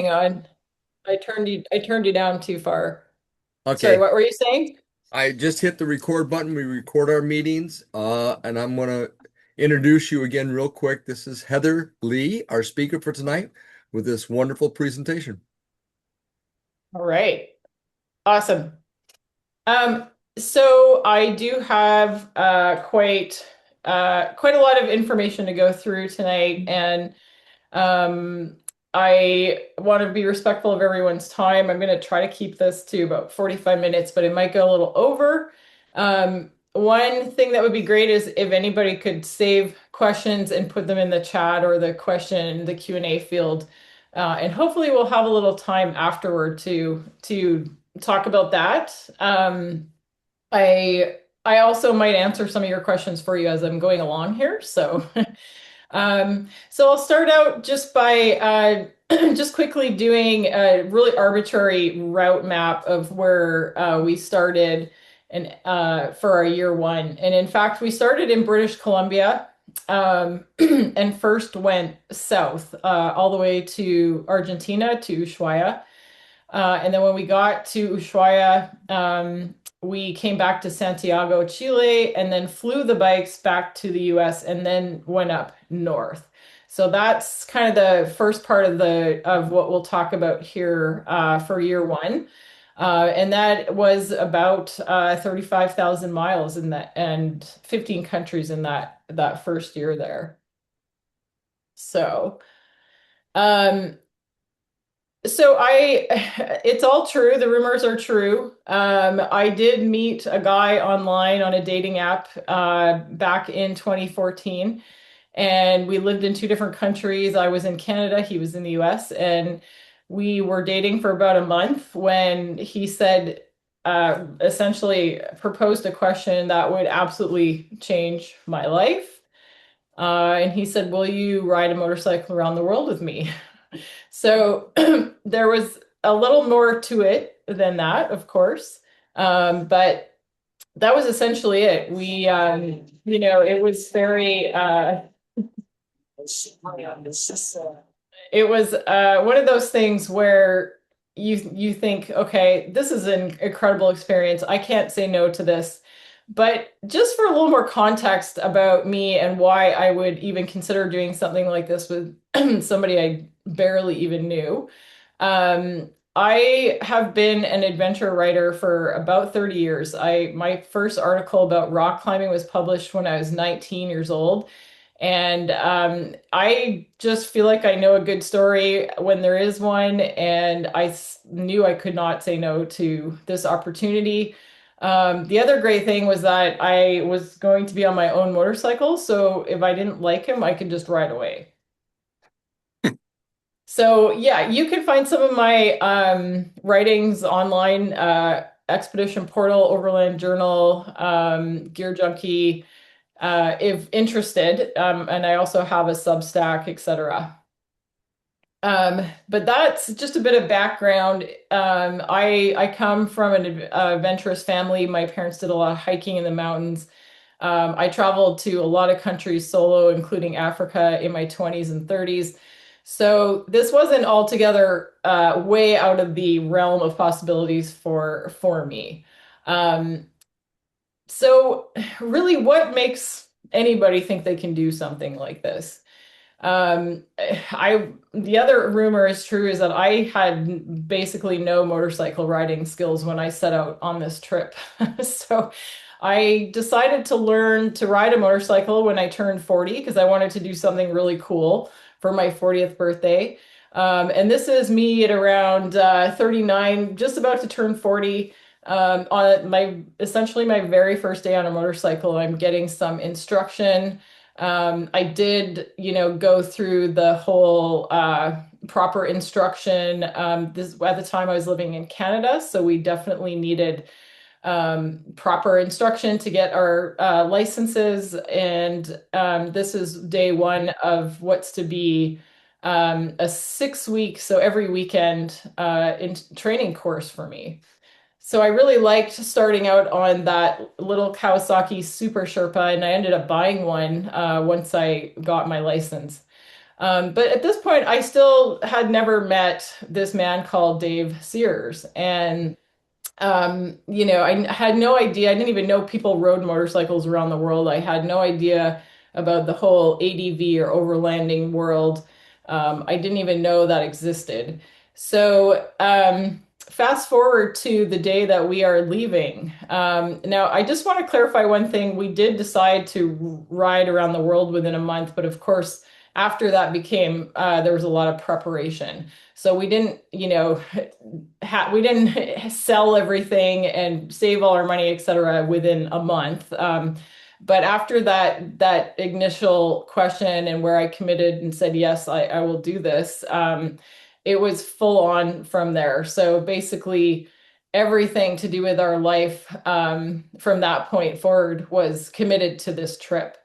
Hang on. I turned you down too far. Sorry, Okay, what were you saying? I just hit the record button. We record our meetings, and I'm gonna introduce you again real quick. This is Heather Lee, our speaker for tonight, with this wonderful presentation. All right. Awesome. Um, so I do have quite a lot of information to go through tonight, and Um, I want to be respectful of everyone's time. I'm going to try to keep this to about 45 minutes, but it might go a little over. One thing that would be great is if anybody could save questions and put them in the chat or the Q&A field. And hopefully we'll have a little time afterward to talk about that. I also might answer some of your questions for you as I'm going along here. So I'll start out just by just quickly doing a really arbitrary route map of where we started and for our year one. And in fact, we started in British Columbia and first went south all the way to Argentina to Ushuaia. And then when we got to Ushuaia, we came back to Santiago, Chile, and then flew the bikes back to the US and then went up north. So that's kind of the first part of the of what we'll talk about here for year one. And that was about 35,000 miles in that and 15 countries in that first year there. So um, it's all true. The rumors are true. I did meet a guy online on a dating app back in 2014, and we lived in two different countries. I was in Canada, he was in the US, and we were dating for about a month when he said, essentially proposed a question that would absolutely change my life. And he said, "Will you ride a motorcycle around the world with me?" So there was a little more to it than that, of course. But that was essentially it. It was very, it was one of those things where you think, okay, this is an incredible experience. I can't say no to this. But just for a little more context about me and why I would even consider doing something like this with somebody I barely even knew. I have been an adventure writer for about 30 years. My first article about rock climbing was published when I was 19 years old. And I just feel like I know a good story when there is one, and knew I could not say no to this opportunity. The other great thing was that I was going to be on my own motorcycle, so if I didn't like him, I could just ride away. So yeah, you can find some of my writings online, Expedition Portal, Overland Journal, Gear Junkie, if interested. And I also have a Substack, etc. But that's just a bit of background. I come from an adventurous family. My parents did a lot of hiking in the mountains. I traveled to a lot of countries solo, including Africa in my 20s and 30s. So this wasn't altogether way out of the realm of possibilities for me. Um, so really, what makes anybody think they can do something like this? The other rumor is true is that I had basically no motorcycle riding skills when I set out on this trip. So I decided to learn to ride a motorcycle when I turned 40 because I wanted to do something really cool for my 40th birthday. And this is me at around 39, just about to turn 40. On my essentially my very first day on a motorcycle, I'm getting some instruction. I did, go through the whole proper instruction. This at the time I was living in Canada, so we definitely needed proper instruction to get our licenses. And this is day one of what's to be a 6 week, so every weekend in training course for me. So I really liked starting out on that little Kawasaki Super Sherpa, and I ended up buying one once I got my license. But at this point, I still had never met this man called Dave Sears. And I had no idea. I didn't even know people rode motorcycles around the world. I had no idea about the whole ADV or overlanding world. I didn't even know that existed. So, fast forward to the day that we are leaving. Now, I just want to clarify one thing. We did decide to ride around the world within a month, but of course, after that became, there was a lot of preparation. So we didn't, we didn't sell everything and save all our money, et cetera, within a month. But after that initial question and where I committed and said, yes, I will do this, it was full on from there. So basically, everything to do with our life from that point forward was committed to this trip.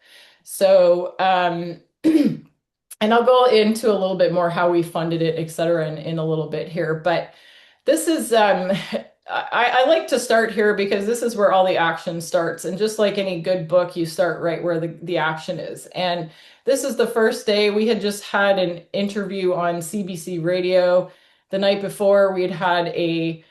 So, and I'll go into a little bit more how we funded it, et cetera, in a little bit here. But this is, I like to start here because this is where all the action starts. And just like any good book, you start right where the action is. And this is the first day. We had just had an interview on CBC radio. The night before, we had had a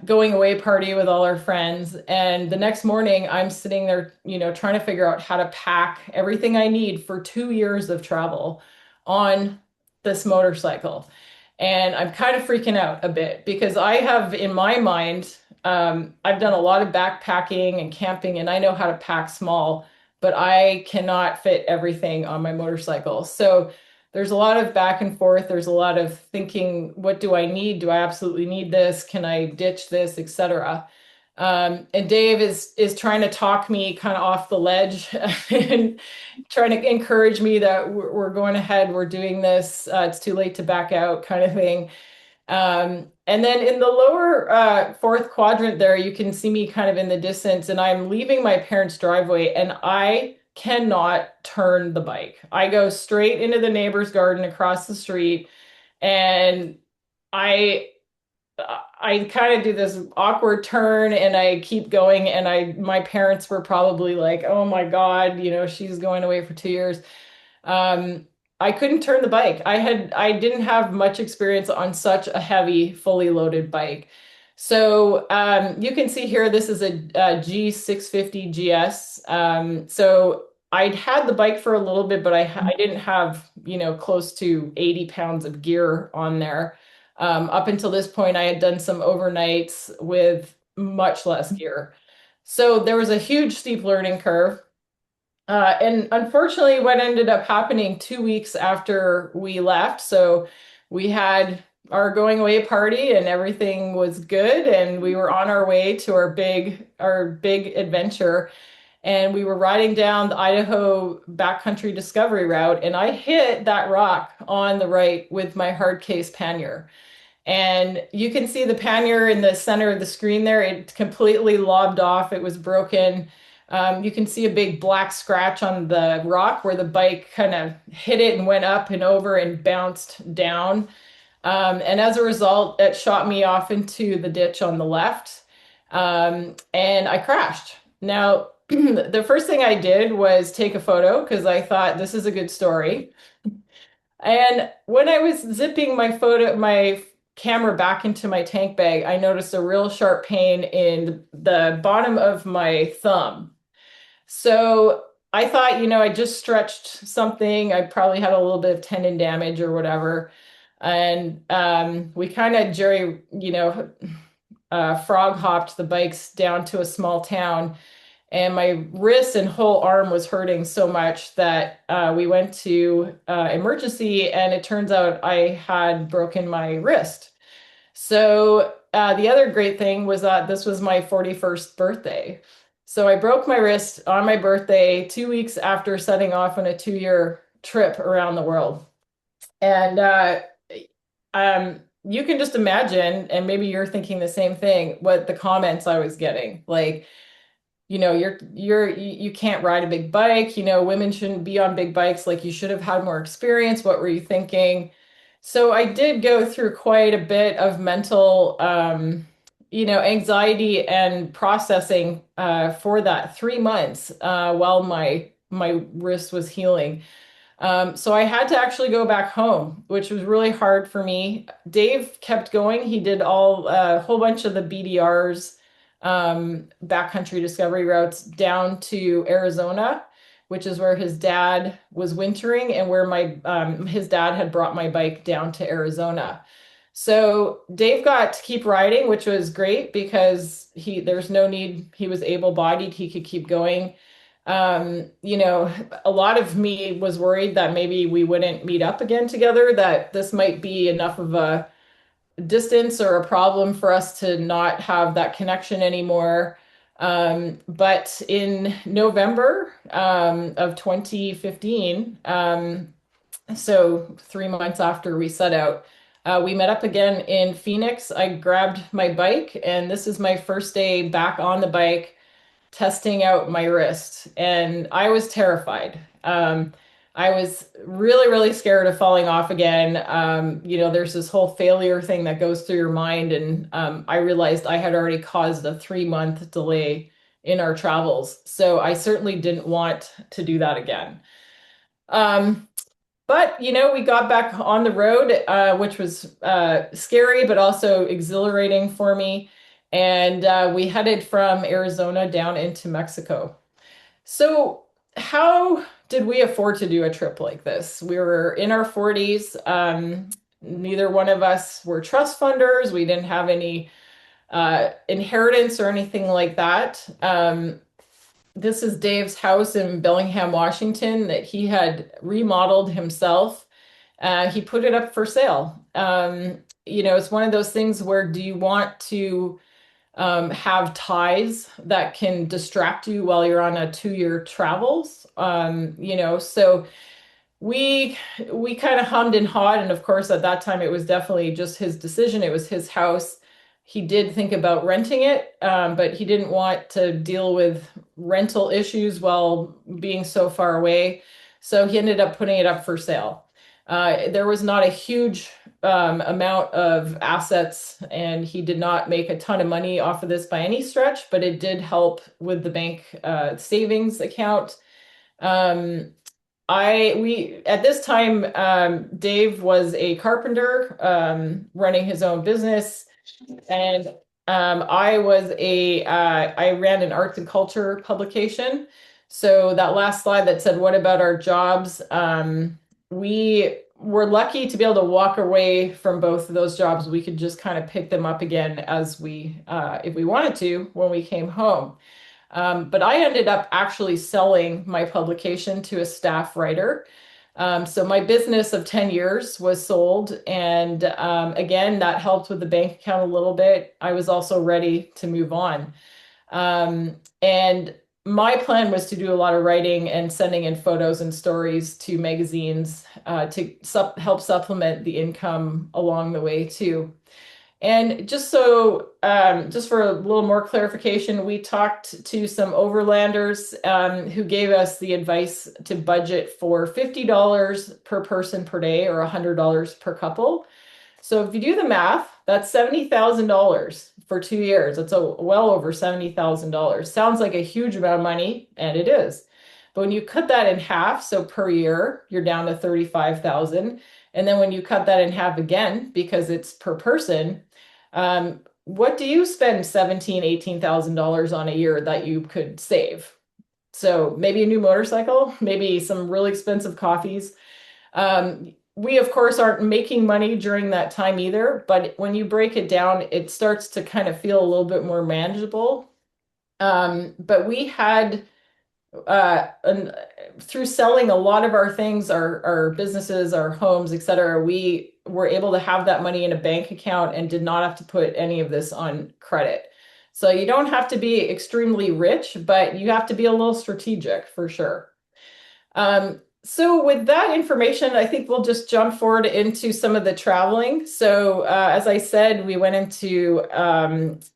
going away party with all our friends. And the next morning, I'm sitting there, trying to figure out how to pack everything I need for 2 years of travel on this motorcycle. And I'm kind of freaking out a bit because I have in my mind, I've done a lot of backpacking and camping, and I know how to pack small, but I cannot fit everything on my motorcycle. So there's a lot of back and forth. There's a lot of thinking, what do I need? Do I absolutely need this? Can I ditch this, etc. And Dave is trying to talk me kind of off the ledge and trying to encourage me that we're going ahead, we're doing this. It's too late to back out, kind of thing. And then in the lower fourth quadrant there, you can see me kind of in the distance, and I'm leaving my parents' driveway, and I cannot turn the bike. I go straight into the neighbor's garden across the street, and I I kind of do this awkward turn and I keep going, and my parents were probably like, "Oh my God, she's going away for 2 years." Um, I couldn't turn the bike. I didn't have much experience on such a heavy, fully loaded bike. So you can see here, this is a G650 GS. So I'd had the bike for a little bit, but I didn't have, close to 80 pounds of gear on there. Up until this point, I had done some overnights with much less gear. So there was a huge steep learning curve. And unfortunately, what ended up happening 2 weeks after we left, so we had our going away party and everything was good, and we were on our way to our big adventure, and we were riding down the Idaho backcountry discovery route, and I hit that rock on the right with my hard case pannier. And you can see the pannier in the center of the screen there. It completely lobbed off. It was broken. You can see a big black scratch on the rock where the bike kind of hit it and went up and over and bounced down. And as a result, it shot me off into the ditch on the left. And I crashed. Now, the first thing I did was take a photo because I thought this is a good story. And when I was zipping my camera back into my tank bag, I noticed a real sharp pain in the bottom of my thumb. So I thought, I just stretched something. I probably had a little bit of tendon damage or whatever. And we kind of frog hopped the bikes down to a small town, and my wrist and whole arm was hurting so much that we went to emergency, and it turns out I had broken my wrist. So the other great thing was that this was my 41st birthday. So I broke my wrist on my birthday 2 weeks after setting off on a 2-year trip around the world. And you can just imagine, and maybe you're thinking the same thing, what the comments I was getting. Like, you can't ride a big bike, women shouldn't be on big bikes, like you should have had more experience. What were you thinking? So I did go through quite a bit of mental anxiety and processing for that 3 months while my wrist was healing. So I had to actually go back home, which was really hard for me. Dave kept going. He did a whole bunch of the BDRs, backcountry discovery routes down to Arizona, which is where his dad was wintering and where my his dad had brought my bike down to Arizona. So Dave got to keep riding, which was great because there's no need, he was able-bodied, he could keep going. A lot of me was worried that maybe we wouldn't meet up again together, that this might be enough of a distance or a problem for us to not have that connection anymore. But in November of 2015, so 3 months after we set out, we met up again in Phoenix. I grabbed my bike, and this is my first day back on the bike testing out my wrist, and I was terrified. I was really, really scared of falling off again. There's this whole failure thing that goes through your mind, and I realized I had already caused a 3-month delay in our travels. So I certainly didn't want to do that again. Um, but we got back on the road, which was scary, but also exhilarating for me. And we headed from Arizona down into Mexico. So, how did we afford to do a trip like this? We were in our 40s. Neither one of us were trust funders. We didn't have any inheritance or anything like that. This is Dave's house in Bellingham, Washington, that he had remodeled himself. He put it up for sale. It's one of those things where do you want to have ties that can distract you while you're on a 2-year travels? So we kind of hummed and hawed, and of course at that time it was definitely just his decision. It was his house. He did think about renting it, but he didn't want to deal with rental issues while being so far away, so he ended up putting it up for sale. There was not a huge amount of assets, and he did not make a ton of money off of this by any stretch, but it did help with the bank savings account. Um, we at this time, Dave was a carpenter, running his own business, and I ran an arts and culture publication. So that last slide that said, "What about our jobs?" We were lucky to be able to walk away from both of those jobs. We could just kind of pick them up again if we wanted to, when we came home. But I ended up actually selling my publication to a staff writer. So my business of 10 years was sold. And again, that helped with the bank account a little bit. I was also ready to move on. And my plan was to do a lot of writing and sending in photos and stories to magazines to help supplement the income along the way, too. And just for a little more clarification, we talked to some overlanders who gave us the advice to budget for $50 per person per day or $100 per couple. So if you do the math, that's $70,000 for 2 years. That's well over $70,000. Sounds like a huge amount of money, and it is. But when you cut that in half, so per year, you're down to 35,000. And then when you cut that in half again, because it's per person, what do you spend 17, $18,000 on a year that you could save? So maybe a new motorcycle, maybe some really expensive coffees. We, of course, aren't making money during that time either, but when you break it down, it starts to kind of feel a little bit more manageable. But we had, and through selling a lot of our things, our businesses, our homes, etc., we were able to have that money in a bank account and did not have to put any of this on credit. So you don't have to be extremely rich, but you have to be a little strategic for sure. So with that information, I think we'll just jump forward into some of the traveling. So as I said, we went into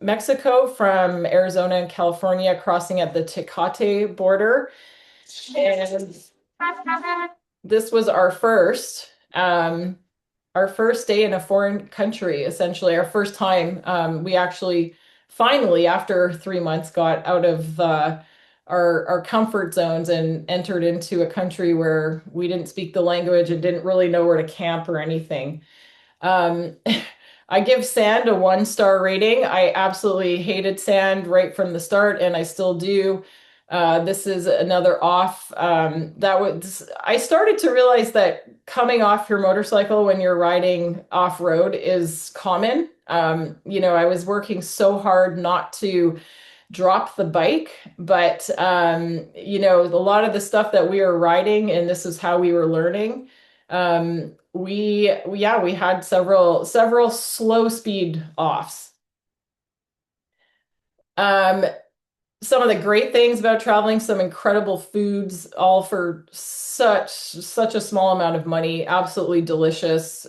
Mexico from Arizona and California, crossing at the Tecate border. And this was our first day in a foreign country, essentially our first time. We actually finally, after 3 months, got out of our comfort zones and entered into a country where we didn't speak the language and didn't really know where to camp or anything. Um, I give sand a 1 star rating. I absolutely hated sand right from the start, and I still do. This is another off. That was I started to realize that coming off your motorcycle when you're riding off road is common. I was working so hard not to drop the bike, but a lot of the stuff that we were riding, and this is how we were learning. We had several slow speed offs. Um, some of the great things about traveling, some incredible foods, all for such a small amount of money. Absolutely delicious.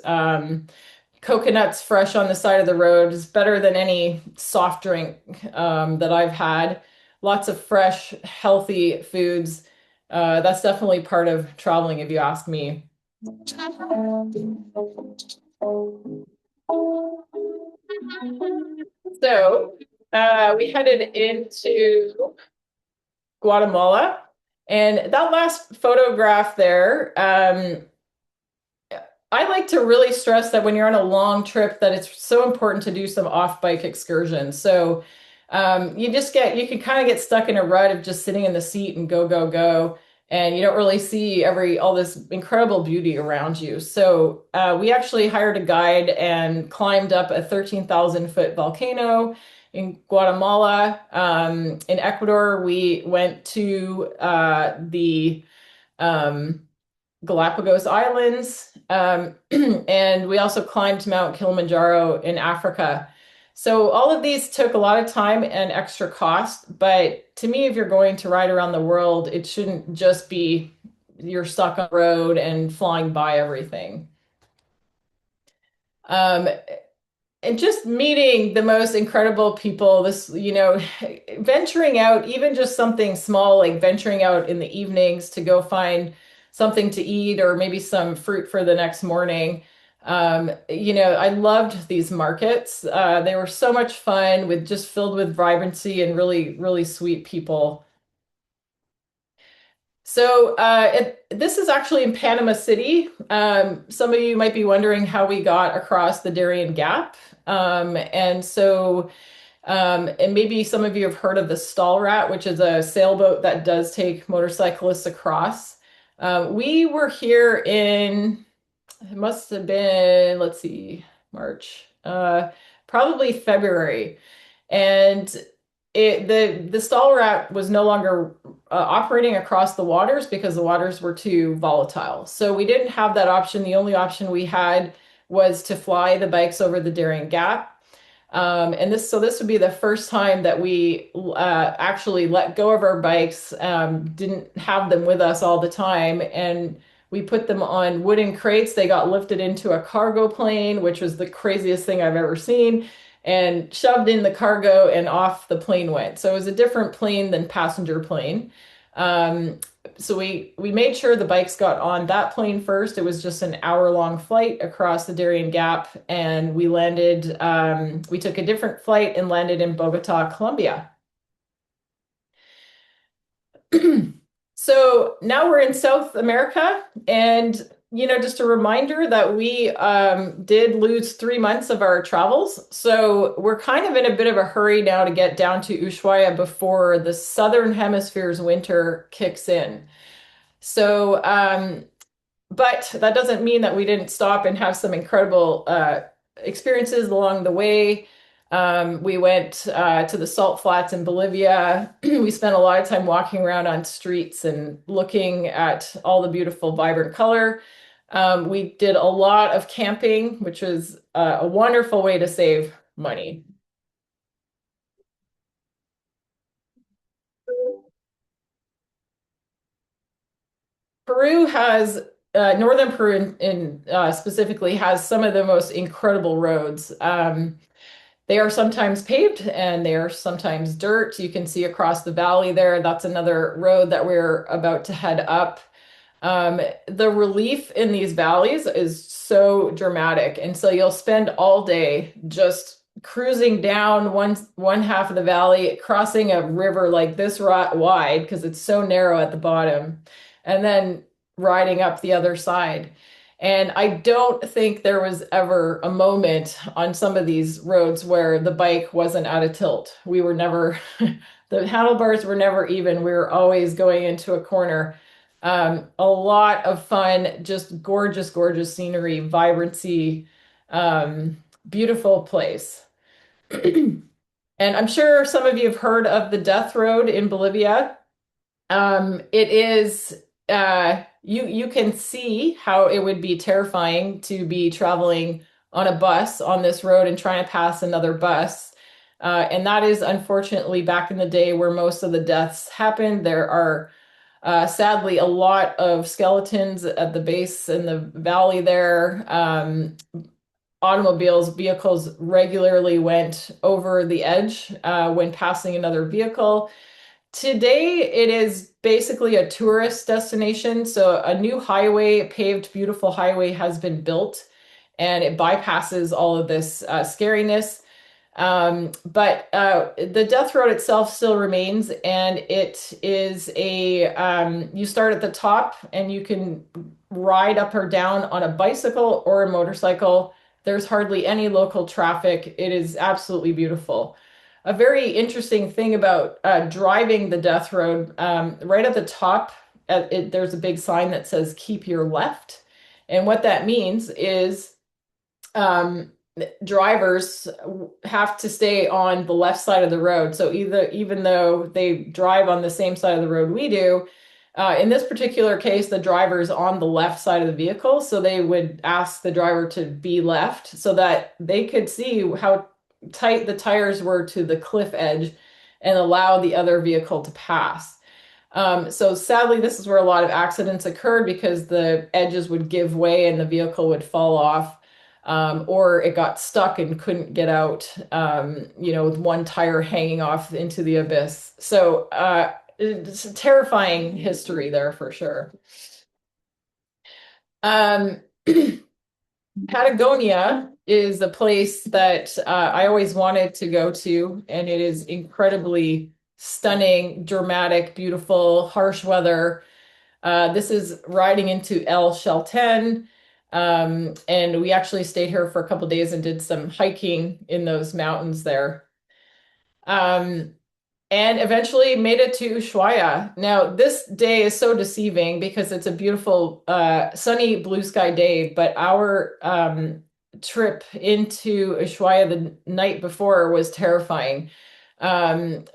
Coconuts fresh on the side of the road is better than any soft drink that I've had. Lots of fresh, healthy foods. That's definitely part of traveling, if you ask me. So we headed into Guatemala, and that last photograph there, I like to really stress that when you're on a long trip, that it's so important to do some off-bike excursions. So you can kind of get stuck in a rut of just sitting in the seat and go, go, go. And you don't really see all this incredible beauty around you. So we actually hired a guide and climbed up a 13,000-foot volcano in Guatemala. In Ecuador, we went to the um, Galapagos Islands, and we also climbed Mount Kilimanjaro in Africa. So all of these took a lot of time and extra cost, but to me, if you're going to ride around the world, it shouldn't just be you're stuck on the road and flying by everything. Um, and just meeting the most incredible people, venturing out, even just something small, like venturing out in the evenings to go find something to eat or maybe some fruit for the next morning. I loved these markets. They were so much fun, with just filled with vibrancy and really, really sweet people. So this is actually in Panama City. Some of you might be wondering how we got across the Darien Gap. And maybe some of you have heard of the Stall Rat, which is a sailboat that does take motorcyclists across. We were here it must have been, let's see, March, probably February. And the stall rat was no longer operating across the waters because the waters were too volatile. So we didn't have that option. The only option we had was to fly the bikes over the Darien Gap. And this would be the first time that we actually let go of our bikes, didn't have them with us all the time, and we put them on wooden crates. They got lifted into a cargo plane, which was the craziest thing I've ever seen, and shoved in the cargo, and off the plane went. So it was a different plane than passenger plane. Um, so we made sure the bikes got on that plane first. It was just an hour-long flight across the Darien Gap, and we landed. We took a different flight and landed in Bogota, Colombia. So now we're in South America, and just a reminder that we did lose 3 months of our travels. So we're kind of in a bit of a hurry now to get down to Ushuaia before the Southern Hemisphere's winter kicks in. So, but that doesn't mean that we didn't stop and have some incredible experiences along the way. We went to the salt flats in Bolivia. We spent a lot of time walking around on streets and looking at all the beautiful, vibrant color. We did a lot of camping, which was a wonderful way to save money. Peru has Northern Peru specifically has some of the most incredible roads. They are sometimes paved and they are sometimes dirt. You can see across the valley there. That's another road that we're about to head up. The relief in these valleys is so dramatic. And so you'll spend all day just cruising down one half of the valley, crossing a river like this wide because it's so narrow at the bottom, and then riding up the other side. And I don't think there was ever a moment on some of these roads where the bike wasn't at a tilt. We were never, the handlebars were never even. We were always going into a corner. A lot of fun, just gorgeous, gorgeous scenery, vibrancy, beautiful place. And I'm sure some of you have heard of the Death Road in Bolivia. It is you can see how it would be terrifying to be traveling on a bus on this road and trying to pass another bus. And that is unfortunately back in the day where most of the deaths happened. There are sadly a lot of skeletons at the base in the valley there. Automobiles, vehicles regularly went over the edge when passing another vehicle. Today, it is basically a tourist destination. So, a new highway, paved, beautiful highway has been built and it bypasses all of this scariness. But the Death Road itself still remains, and it is you start at the top and you can ride up or down on a bicycle or a motorcycle. There's hardly any local traffic. It is absolutely beautiful. A very interesting thing about driving the Death Road, right at the top, there's a big sign that says keep your left. And what that means is um, drivers have to stay on the left side of the road. So even though they drive on the same side of the road we do, in this particular case, the driver's on the left side of the vehicle. So they would ask the driver to be left so that they could see how tight the tires were to the cliff edge and allow the other vehicle to pass. So sadly, this is where a lot of accidents occurred because the edges would give way and the vehicle would fall off, or it got stuck and couldn't get out, with one tire hanging off into the abyss. So it's a terrifying history there for sure. Um, Patagonia is a place that I always wanted to go to, and it is incredibly stunning, dramatic, beautiful, harsh weather. This is riding into El Chalten, and we actually stayed here for a couple days and did some hiking in those mountains there. Um, and eventually made it to Ushuaia. Now, this day is so deceiving because it's a beautiful, sunny blue sky day, but our trip into Ushuaia the night before was terrifying.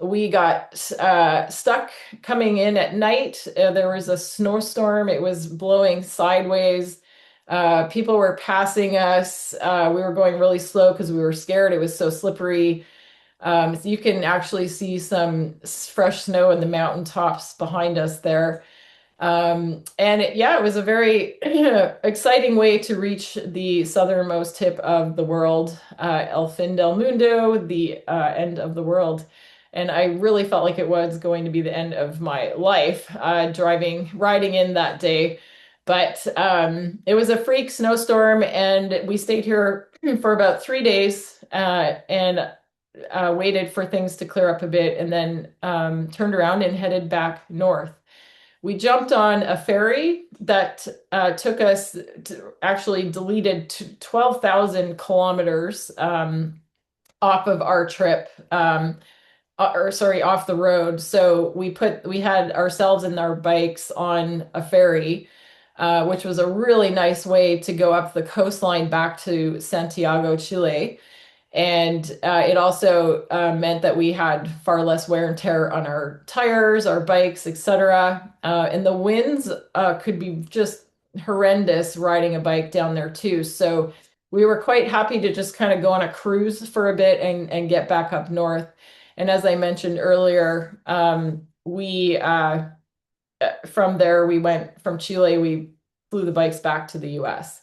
We got stuck coming in at night. There was a snowstorm. It was blowing sideways. People were passing us. We were going really slow because we were scared. It was so slippery. So you can actually see some fresh snow in the mountaintops behind us there. Yeah, it was a very exciting way to reach the southernmost tip of the world, El Fin del Mundo, the end of the world. And I really felt like it was going to be the end of my life, riding in that day. But it was a freak snowstorm, and we stayed here for about 3 days and waited for things to clear up a bit, and then turned around and headed back north. We jumped on a ferry that took us to actually deleted 12,000 kilometers off of our trip, or sorry, off the road. So we had ourselves and our bikes on a ferry, which was a really nice way to go up the coastline back to Santiago, Chile. And it also meant that we had far less wear and tear on our tires, our bikes, etc. And the winds could be just horrendous riding a bike down there too. So we were quite happy to just kind of go on a cruise for a bit and get back up north. And as I mentioned earlier, we from there we went from Chile, we flew the bikes back to the US.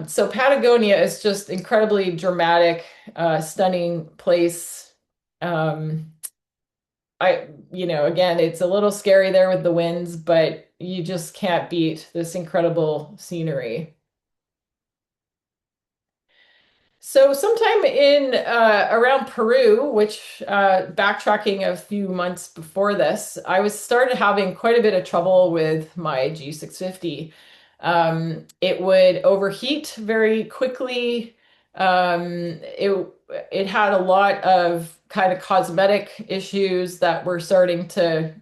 So Patagonia is just incredibly dramatic, stunning place. Um, again, it's a little scary there with the winds, but you just can't beat this incredible scenery. So sometime in around Peru, which backtracking a few months before this, I was started having quite a bit of trouble with my G650. It would overheat very quickly. It had a lot of kind of cosmetic issues that were starting to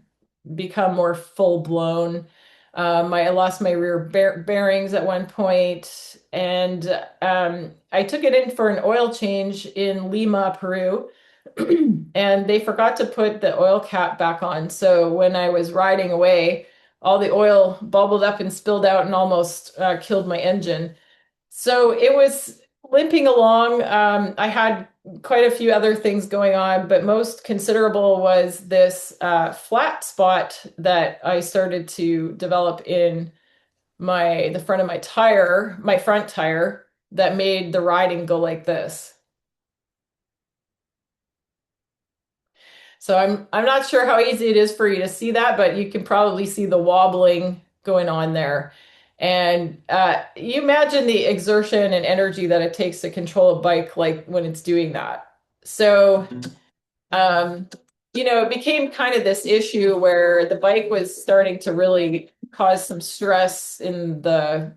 become more full blown. I lost my rear bearings at one point, and I took it in for an oil change in Lima, Peru, and they forgot to put the oil cap back on. So when I was riding away, all the oil bubbled up and spilled out and almost killed my engine. So it was limping along. I had quite a few other things going on, but most considerable was this flat spot that I started to develop in the front of my tire, my front tire, that made the riding go like this. So I'm not sure how easy it is for you to see that, but you can probably see the wobbling going on there. And you imagine the exertion and energy that it takes to control a bike like when it's doing that. So um, it became kind of this issue where the bike was starting to really cause some stress in the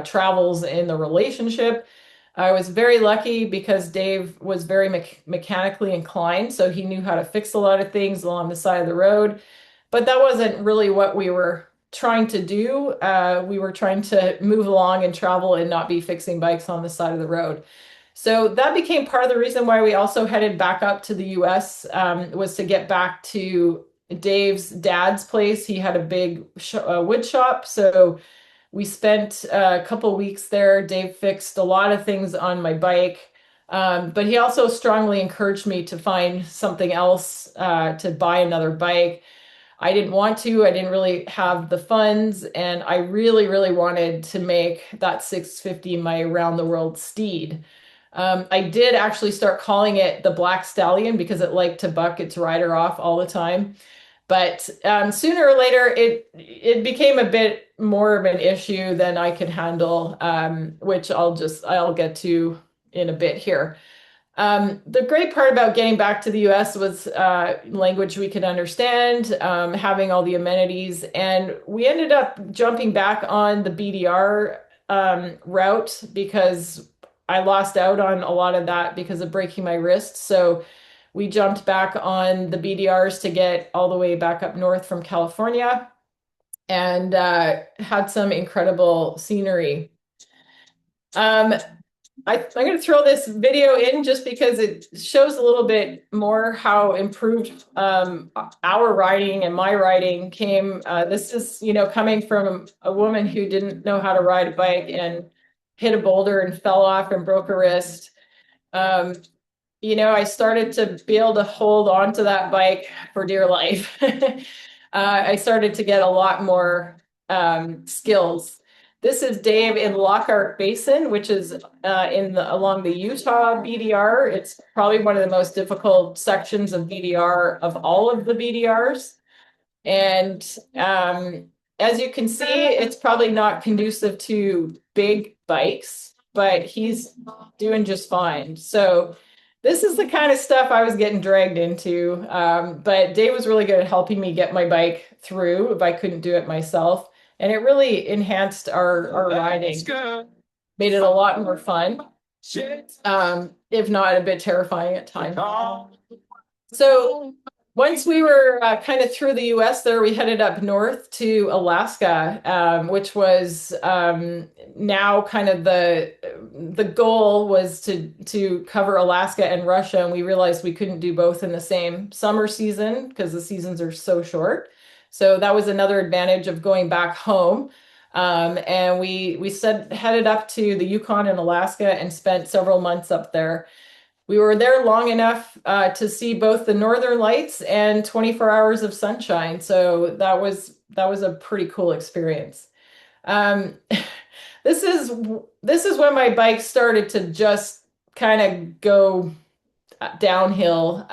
travels in the relationship. I was very lucky because Dave was very mechanically inclined, so he knew how to fix a lot of things along the side of the road. But that wasn't really what we were trying to do. We were trying to move along and travel and not be fixing bikes on the side of the road. So that became part of the reason why we also headed back up to the US, was to get back to Dave's dad's place. He had a big wood shop. So we spent a couple weeks there. Dave fixed a lot of things on my bike. But he also strongly encouraged me to find something else, to buy another bike. I didn't want to. I didn't really have the funds, and I really, really wanted to make that 650 my around the world steed. I did actually start calling it the Black Stallion because it liked to buck its rider off all the time. But sooner or later, it became a bit more of an issue than I could handle, which I'll get to in a bit here. The great part about getting back to the US was language we could understand, having all the amenities, and we ended up jumping back on the BDR route because I lost out on a lot of that because of breaking my wrist. So we jumped back on the BDRs to get all the way back up north from California and had some incredible scenery. Um, I'm going to throw this video in just because it shows a little bit more how improved our riding and my riding came. This is, coming from a woman who didn't know how to ride a bike and hit a boulder and fell off and broke a wrist. Um, I started to be able to hold on to that bike for dear life. I started to get a lot more skills. This is Dave in Lockhart Basin, which is along the Utah BDR. It's probably one of the most difficult sections of BDR of all of the BDRs. And as you can see, it's probably not conducive to big bikes, but he's doing just fine. So this is the kind of stuff I was getting dragged into. But Dave was really good at helping me get my bike through if I couldn't do it myself. And it really enhanced our riding, made it a lot more fun, if not a bit terrifying at times. So once we were kind of through the US there, we headed up north to Alaska, which was now kind of the goal was to cover Alaska and Russia, and we realized we couldn't do both in the same summer season because the seasons are so short. So that was another advantage of going back home. And we headed up to the Yukon and Alaska and spent several months up there. We were there long enough to see both the northern lights and 24 hours of sunshine. So that was a pretty cool experience. Um, this is when my bike started to just kind of go downhill.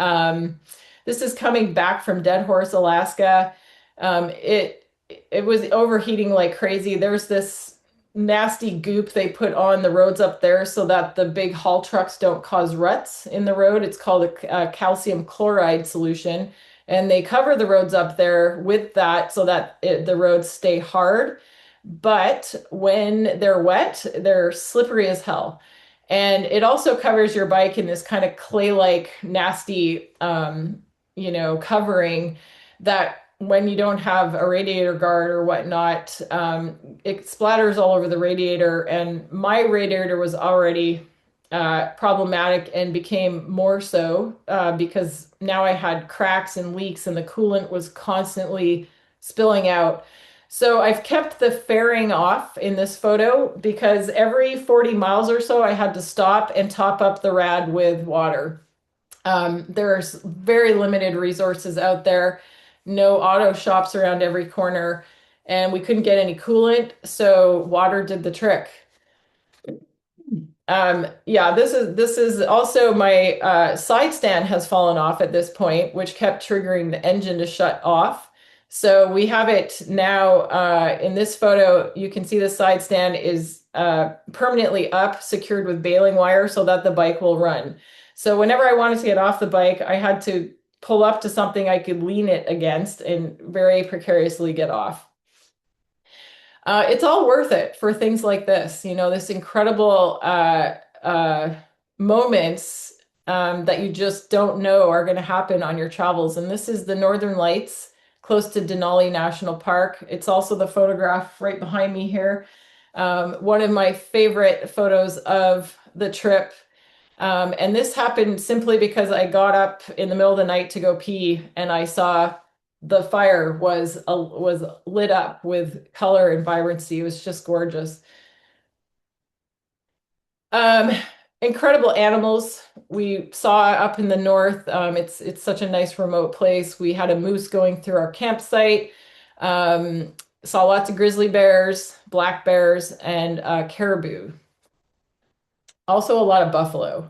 This is coming back from Dead Horse, Alaska. It was overheating like crazy. There's this nasty goop they put on the roads up there so that the big haul trucks don't cause ruts in the road. It's called a calcium chloride solution. And they cover the roads up there with that so that the roads stay hard. But when they're wet, they're slippery as hell. And it also covers your bike in this kind of clay-like, nasty, covering that when you don't have a radiator guard or whatnot, it splatters all over the radiator. And my radiator was already problematic and became more so because now I had cracks and leaks and the coolant was constantly spilling out. So I've kept the fairing off in this photo because every 40 miles or so I had to stop and top up the rad with water. There's very limited resources out there, no auto shops around every corner, and we couldn't get any coolant, so water did the trick. Yeah, this is also my side stand has fallen off at this point, which kept triggering the engine to shut off. So we have it now in this photo. You can see the side stand is permanently up, secured with baling wire so that the bike will run. So whenever I wanted to get off the bike, I had to pull up to something I could lean it against and very precariously get off. It's all worth it for things like this, this incredible moments that you just don't know are going to happen on your travels. And this is the Northern Lights close to Denali National Park. It's also the photograph right behind me here. One of my favorite photos of the trip. And this happened simply because I got up in the middle of the night to go pee and I saw the fire was lit up with color and vibrancy. It was just gorgeous. Um, Incredible animals we saw up in the north. It's such a nice remote place. We had a moose going through our campsite. Saw lots of grizzly bears, black bears, and caribou. Also a lot of buffalo.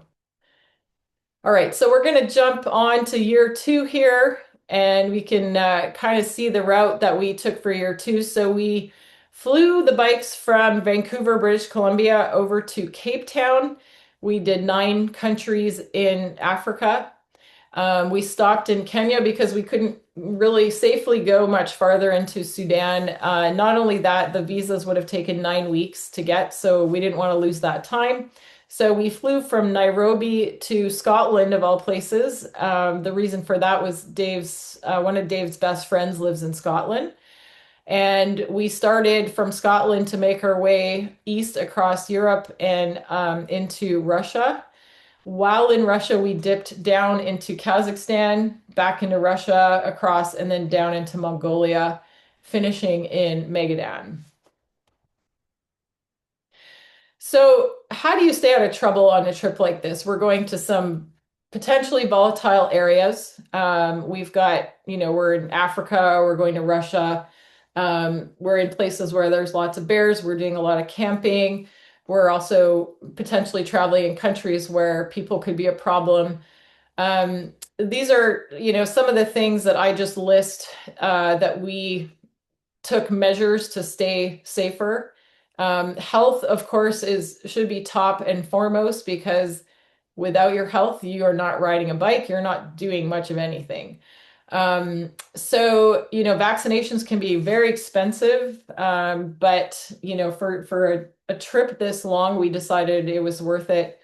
All right, so we're going to jump on to year two here, and we can kind of see the route that we took for year two. So we flew the bikes from Vancouver, British Columbia, over to Cape Town. We did 9 countries in Africa. We stopped in Kenya because we couldn't really safely go much farther into Sudan. Not only that, the visas would have taken 9 weeks to get, so we didn't want to lose that time. So we flew from Nairobi to Scotland, of all places. The reason for that was one of Dave's best friends lives in Scotland. And we started from Scotland to make our way east across Europe and into Russia. While in Russia, we dipped down into Kazakhstan, back into Russia, across, and then down into Mongolia, finishing in Magadan. So, how do you stay out of trouble on a trip like this? We're going to some potentially volatile areas. We've got, we're in Africa, we're going to Russia. We're in places where there's lots of bears. We're doing a lot of camping. We're also potentially traveling in countries where people could be a problem. These are, some of the things that I just list that we took measures to stay safer. Health, of course, should be top and foremost because without your health, you are not riding a bike, you're not doing much of anything. So, vaccinations can be very expensive, but for a trip this long, we decided it was worth it.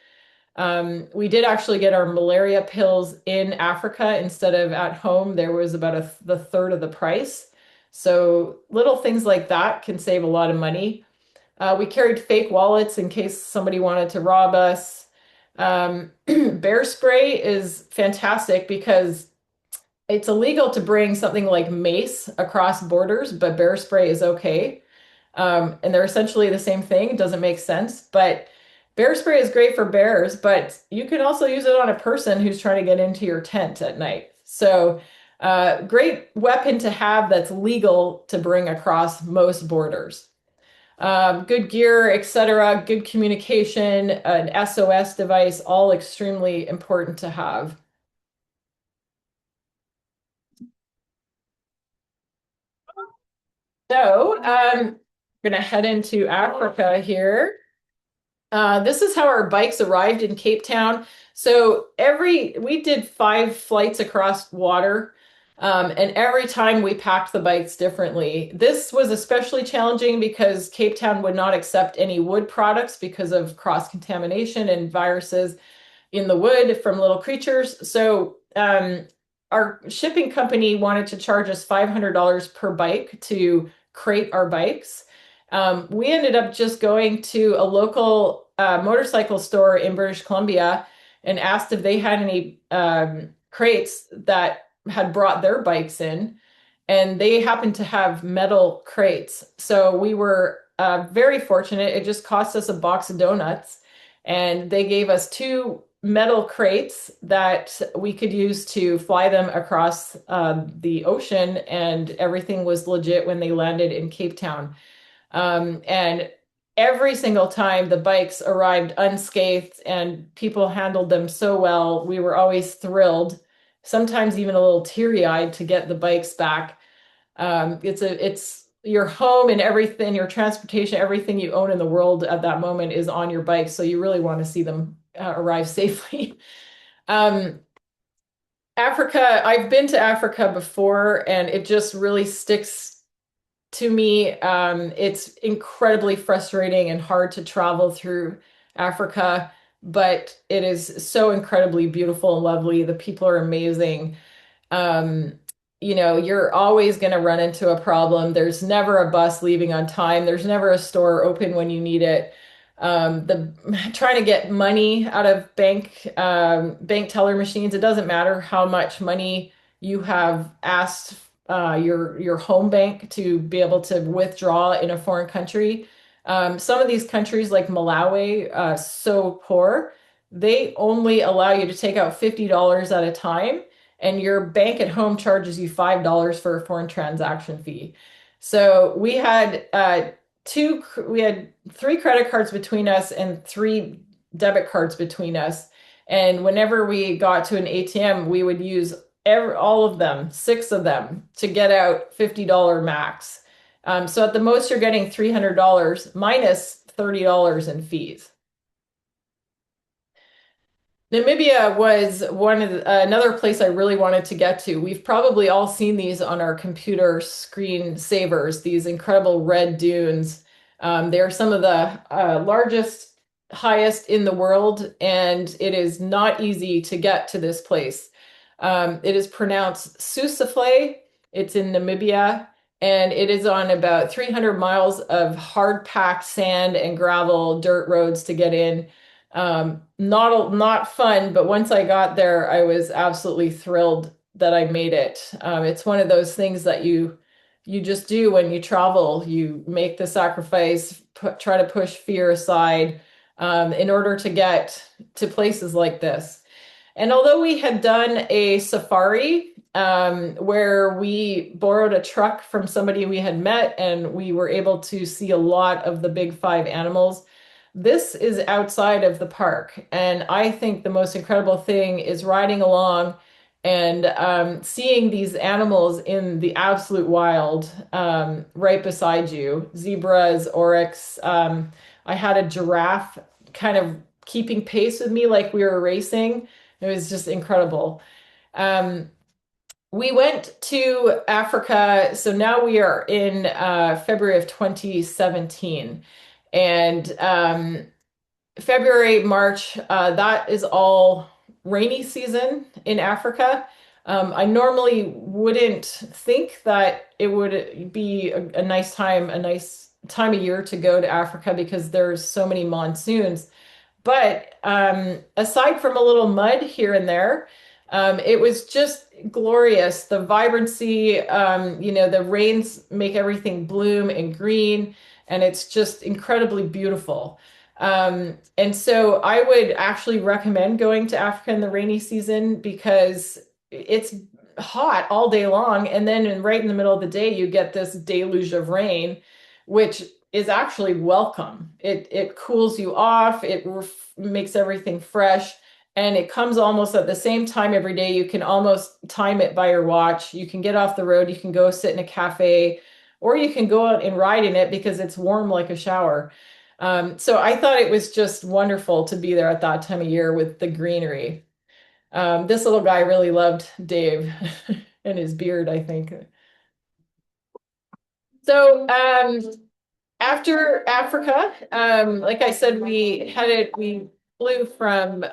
We did actually get our malaria pills in Africa instead of at home. There was about the third of the price. So little things like that can save a lot of money. We carried fake wallets in case somebody wanted to rob us. Bear spray is fantastic because it's illegal to bring something like mace across borders, but bear spray is okay. And they're essentially the same thing. It doesn't make sense, but bear spray is great for bears, but you can also use it on a person who's trying to get into your tent at night. So, great weapon to have that's legal to bring across most borders. Good gear, etc., good communication, an SOS device, all extremely important to have. So, gonna head into Africa here. This is how our bikes arrived in Cape Town. So we did 5 flights across water, and every time we packed the bikes differently. This was especially challenging because Cape Town would not accept any wood products because of cross-contamination and viruses in the wood from little creatures. So our shipping company wanted to charge us $500 per bike to crate our bikes. We ended up just going to a local motorcycle store in British Columbia and asked if they had any crates that had brought their bikes in, and they happened to have metal crates. So we were very fortunate. It just cost us a box of donuts, and they gave us 2 metal crates that we could use to fly them across the ocean, and everything was legit when they landed in Cape Town. And every single time the bikes arrived unscathed and people handled them so well, we were always thrilled, sometimes even a little teary-eyed to get the bikes back. It's your home and everything, your transportation, everything you own in the world at that moment is on your bike. So you really want to see them arrive safely. Um, Africa, I've been to Africa before, and it just really sticks to me. It's incredibly frustrating and hard to travel through Africa, but it is so incredibly beautiful and lovely. The people are amazing. um, you're always going to run into a problem. There's never a bus leaving on time. There's never a store open when you need it. The trying to get money out of bank teller machines, it doesn't matter how much money you have asked your home bank to be able to withdraw in a foreign country. Some of these countries like Malawi, so poor, they only allow you to take out $50 at a time, and your bank at home charges you $5 for a foreign transaction fee. So we had 3 credit cards between us and 3 debit cards between us. And whenever we got to an ATM, we would use all of them, 6 of them, to get out $50 max. So at the most, you're getting $300 minus $30 in fees. Namibia was another place I really wanted to get to. We've probably all seen these on our computer screen savers, these incredible red dunes. They are some of the largest, highest in the world, and it is not easy to get to this place. It is pronounced Sousafle. It's in Namibia, and it is on about 300 miles of hard-packed sand and gravel dirt roads to get in. Not fun, but once I got there, I was absolutely thrilled that I made it. It's one of those things that you just do when you travel. You make the sacrifice, try to push fear aside, in order to get to places like this. And although we had done a safari, where we borrowed a truck from somebody we had met, and we were able to see a lot of the big 5 animals, this is outside of the park. And I think the most incredible thing is riding along and seeing these animals in the absolute wild, right beside you. Zebras, oryx. I had a giraffe kind of keeping pace with me like we were racing. It was just incredible. Um, we went to Africa, so now we are in February of 2017. And February, March, that is all rainy season in Africa. I normally wouldn't think that it would be a nice time of year to go to Africa because there's so many monsoons. But aside from a little mud here and there, it was just glorious. The vibrancy, the rains make everything bloom and green, and it's just incredibly beautiful. And so I would actually recommend going to Africa in the rainy season because it's hot all day long, and then right in the middle of the day, you get this deluge of rain, which is actually welcome. It cools you off, makes everything fresh, and it comes almost at the same time every day. You can almost time it by your watch. You can get off the road, you can go sit in a cafe or you can go out and ride in it because it's warm like a shower. So I thought it was just wonderful to be there at that time of year with the greenery. This little guy really loved Dave and his beard, I think. So after Africa, like I said, we flew from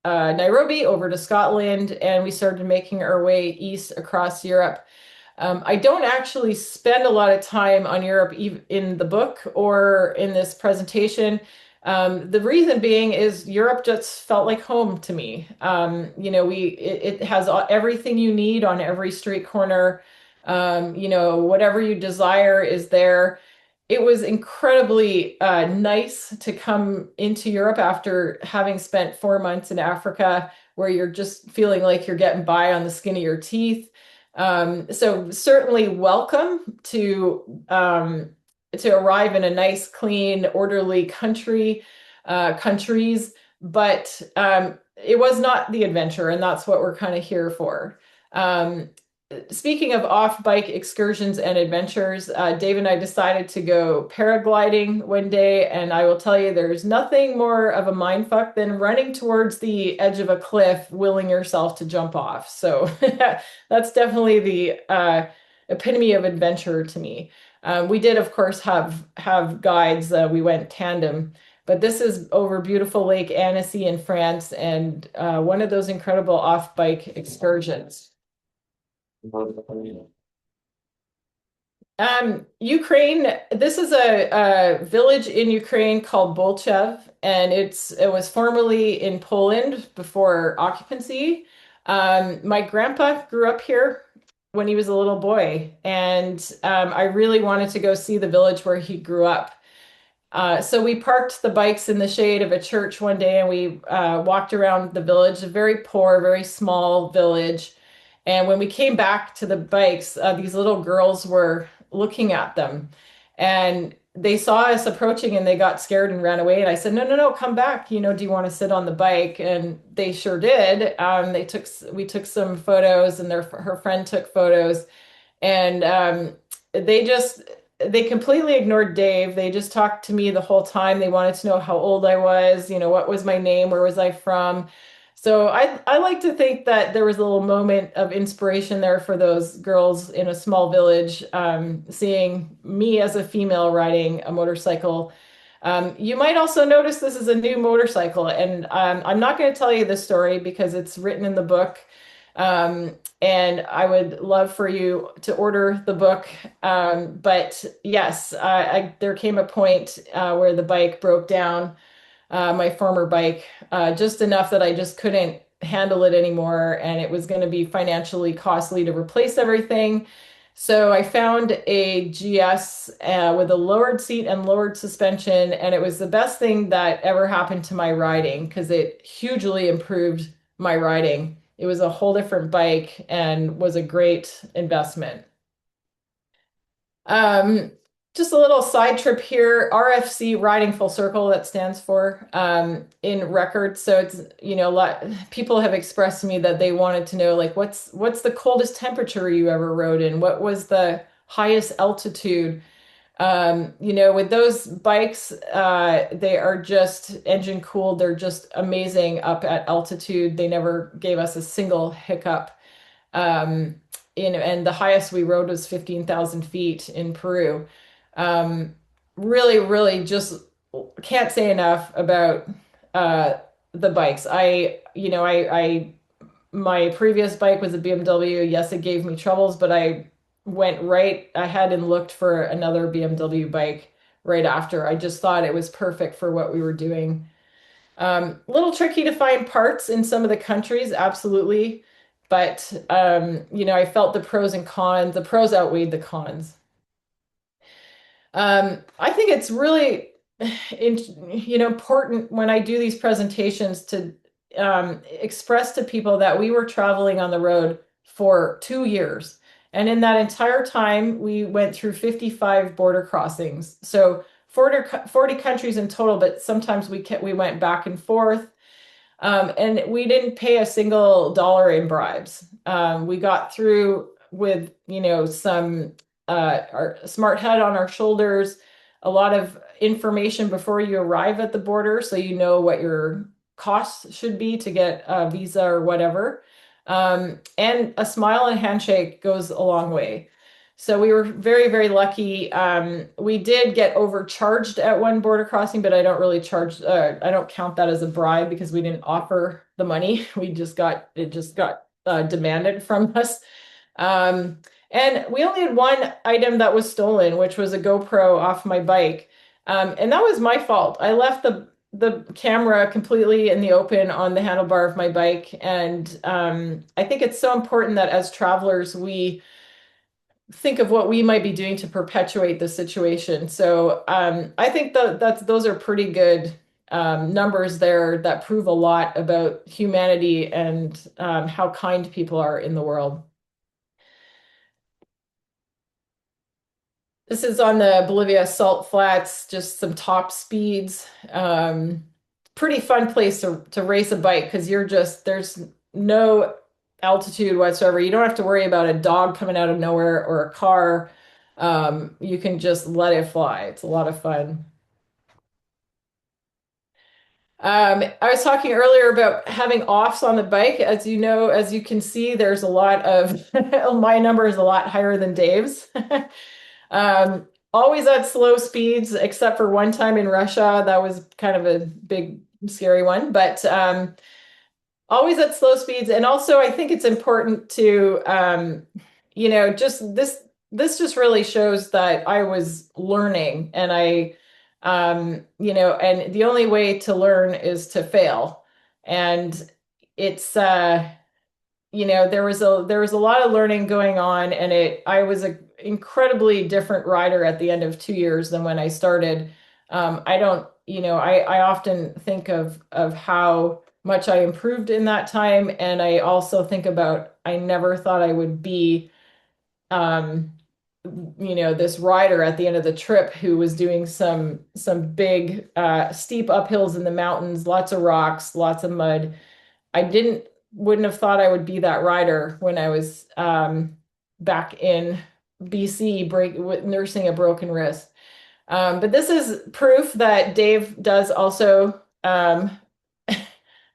Nairobi over to Scotland, and we started making our way east across Europe. I don't actually spend a lot of time on Europe in the book or in this presentation. The reason being is Europe just felt like home to me. It has everything you need on every street corner. Whatever you desire is there. It was incredibly nice to come into Europe after having spent 4 months in Africa, where you're just feeling like you're getting by on the skin of your teeth. So certainly welcome to arrive in a nice, clean, orderly countries, but it was not the adventure, and that's what we're kind of here for. Um, Speaking of off-bike excursions and adventures, Dave and I decided to go paragliding one day, and I will tell you, there's nothing more of a mindfuck than running towards the edge of a cliff, willing yourself to jump off. So that's definitely the epitome of adventure to me. We did, of course, have guides. We went tandem, but this is over beautiful Lake Annecy in France, and one of those incredible off-bike excursions. Ukraine, this is a village in Ukraine called Bolchev, and it was formerly in Poland before occupancy. My grandpa grew up here when he was a little boy, and I really wanted to go see the village where he grew up. So we parked the bikes in the shade of a church one day, and we walked around the village, a very poor, very small village. And when we came back to the bikes, these little girls were looking at them, and they saw us approaching and they got scared and ran away. And I said, "No, no, no, come back. Do you want to sit on the bike?" And they sure did. We took some photos, and her friend took photos, and they completely ignored Dave. They just talked to me the whole time. They wanted to know how old I was, what was my name, where was I from. So I like to think that there was a little moment of inspiration there for those girls in a small village, seeing me as a female riding a motorcycle. You might also notice this is a new motorcycle, and I'm not going to tell you the story because it's written in the book. And I would love for you to order the book. But yes, there came a point where the bike broke down, my former bike, just enough that I just couldn't handle it anymore, and it was going to be financially costly to replace everything. So I found a GS with a lowered seat and lowered suspension, and it was the best thing that ever happened to my riding because it hugely improved my riding. It was a whole different bike and was a great investment. Um, just a little side trip here. RFC, Riding Full Circle, that stands for in records. So it's, a lot people have expressed to me that they wanted to know, like, what's the coldest temperature you ever rode in? What was the highest altitude? With those bikes, they are just engine cooled. They're just amazing up at altitude. They never gave us a single hiccup. Um, and the highest we rode was 15,000 feet in Peru. Um, Really, really just can't say enough about uh, the bikes. My previous bike was a BMW. Yes, it gave me troubles, but I went right ahead and looked for another BMW bike right after. I just thought it was perfect for what we were doing. A little tricky to find parts in some of the countries, absolutely. But I felt the pros and cons. The pros outweighed the cons. I think it's really important when I do these presentations to express to people that we were traveling on the road for 2 years. And in that entire time, we went through 55 border crossings. So 40 countries in total, but sometimes we went back and forth. And we didn't pay a single dollar in bribes. We got through with, some our smart head on our shoulders, a lot of information before you arrive at the border, so you know what your costs should be to get a visa or whatever. And a smile and a handshake goes a long way. So we were very, very lucky. We did get overcharged at one border crossing, but I don't really charge, I don't count that as a bribe because we didn't offer the money. It just got demanded from us. Um, and we only had one item that was stolen, which was a GoPro off my bike. And that was my fault. I left the camera completely in the open on the handlebar of my bike. And I think it's so important that as travelers, we think of what we might be doing to perpetuate the situation. So I think those are pretty good numbers there that prove a lot about humanity and how kind people are in the world. This is on the Bolivia Salt Flats, just some top speeds. Pretty fun place to race a bike because there's no altitude whatsoever. You don't have to worry about a dog coming out of nowhere or a car. You can just let it fly. It's a lot of fun. I was talking earlier about having offs on the bike. As you know, as you can see, there's a lot of my number is a lot higher than Dave's. Always at slow speeds, except for one time in Russia. That was kind of a big, scary one, but always at slow speeds. And also, I think it's important to, just this just really shows that I was learning and and the only way to learn is to fail. And it's, there was a lot of learning going on, and I was an incredibly different rider at the end of 2 years than when I started. I don't, I often think of how much I improved in that time, and I also think about I never thought I would be, um, this rider at the end of the trip who was doing some big steep uphills in the mountains, lots of rocks, lots of mud. I didn't wouldn't have thought I would be that rider when I was back in BC nursing a broken wrist. But this is proof that Dave does also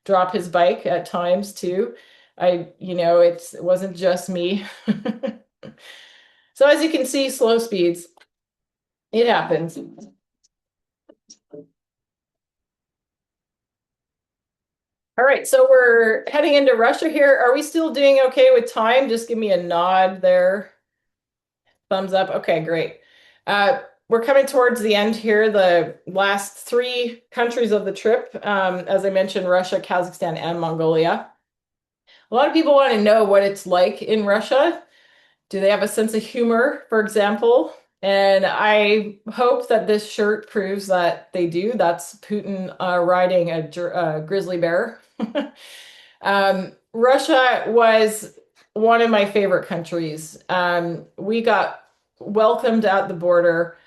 drop his bike at times too. It wasn't just me. So as you can see, slow speeds, it happens. All right, so we're heading into Russia here. Are we still doing okay with time? Just give me a nod there. Thumbs up. Okay, great. We're coming towards the end here, the last three countries of the trip. As I mentioned, Russia, Kazakhstan, and Mongolia. A lot of people want to know what it's like in Russia. Do they have a sense of humor, for example? And I hope that this shirt proves that they do. That's Putin riding a grizzly bear. Russia was one of my favorite countries. We got welcomed at the border.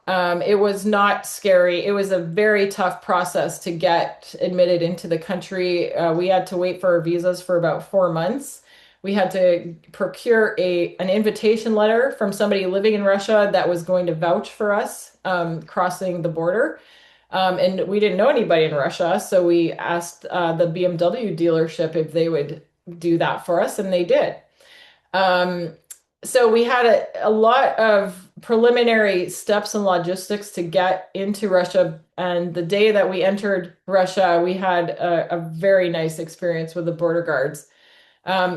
It was not scary. It was a very tough process to get admitted into the country. We had to wait for our visas for about 4 months. We had to procure an invitation letter from somebody living in Russia that was going to vouch for us crossing the border. And we didn't know anybody in Russia, so we asked the BMW dealership if they would do that for us, and they did. Um, so we had a lot of preliminary steps and logistics to get into Russia. And the day that we entered Russia, we had a very nice experience with the border guards.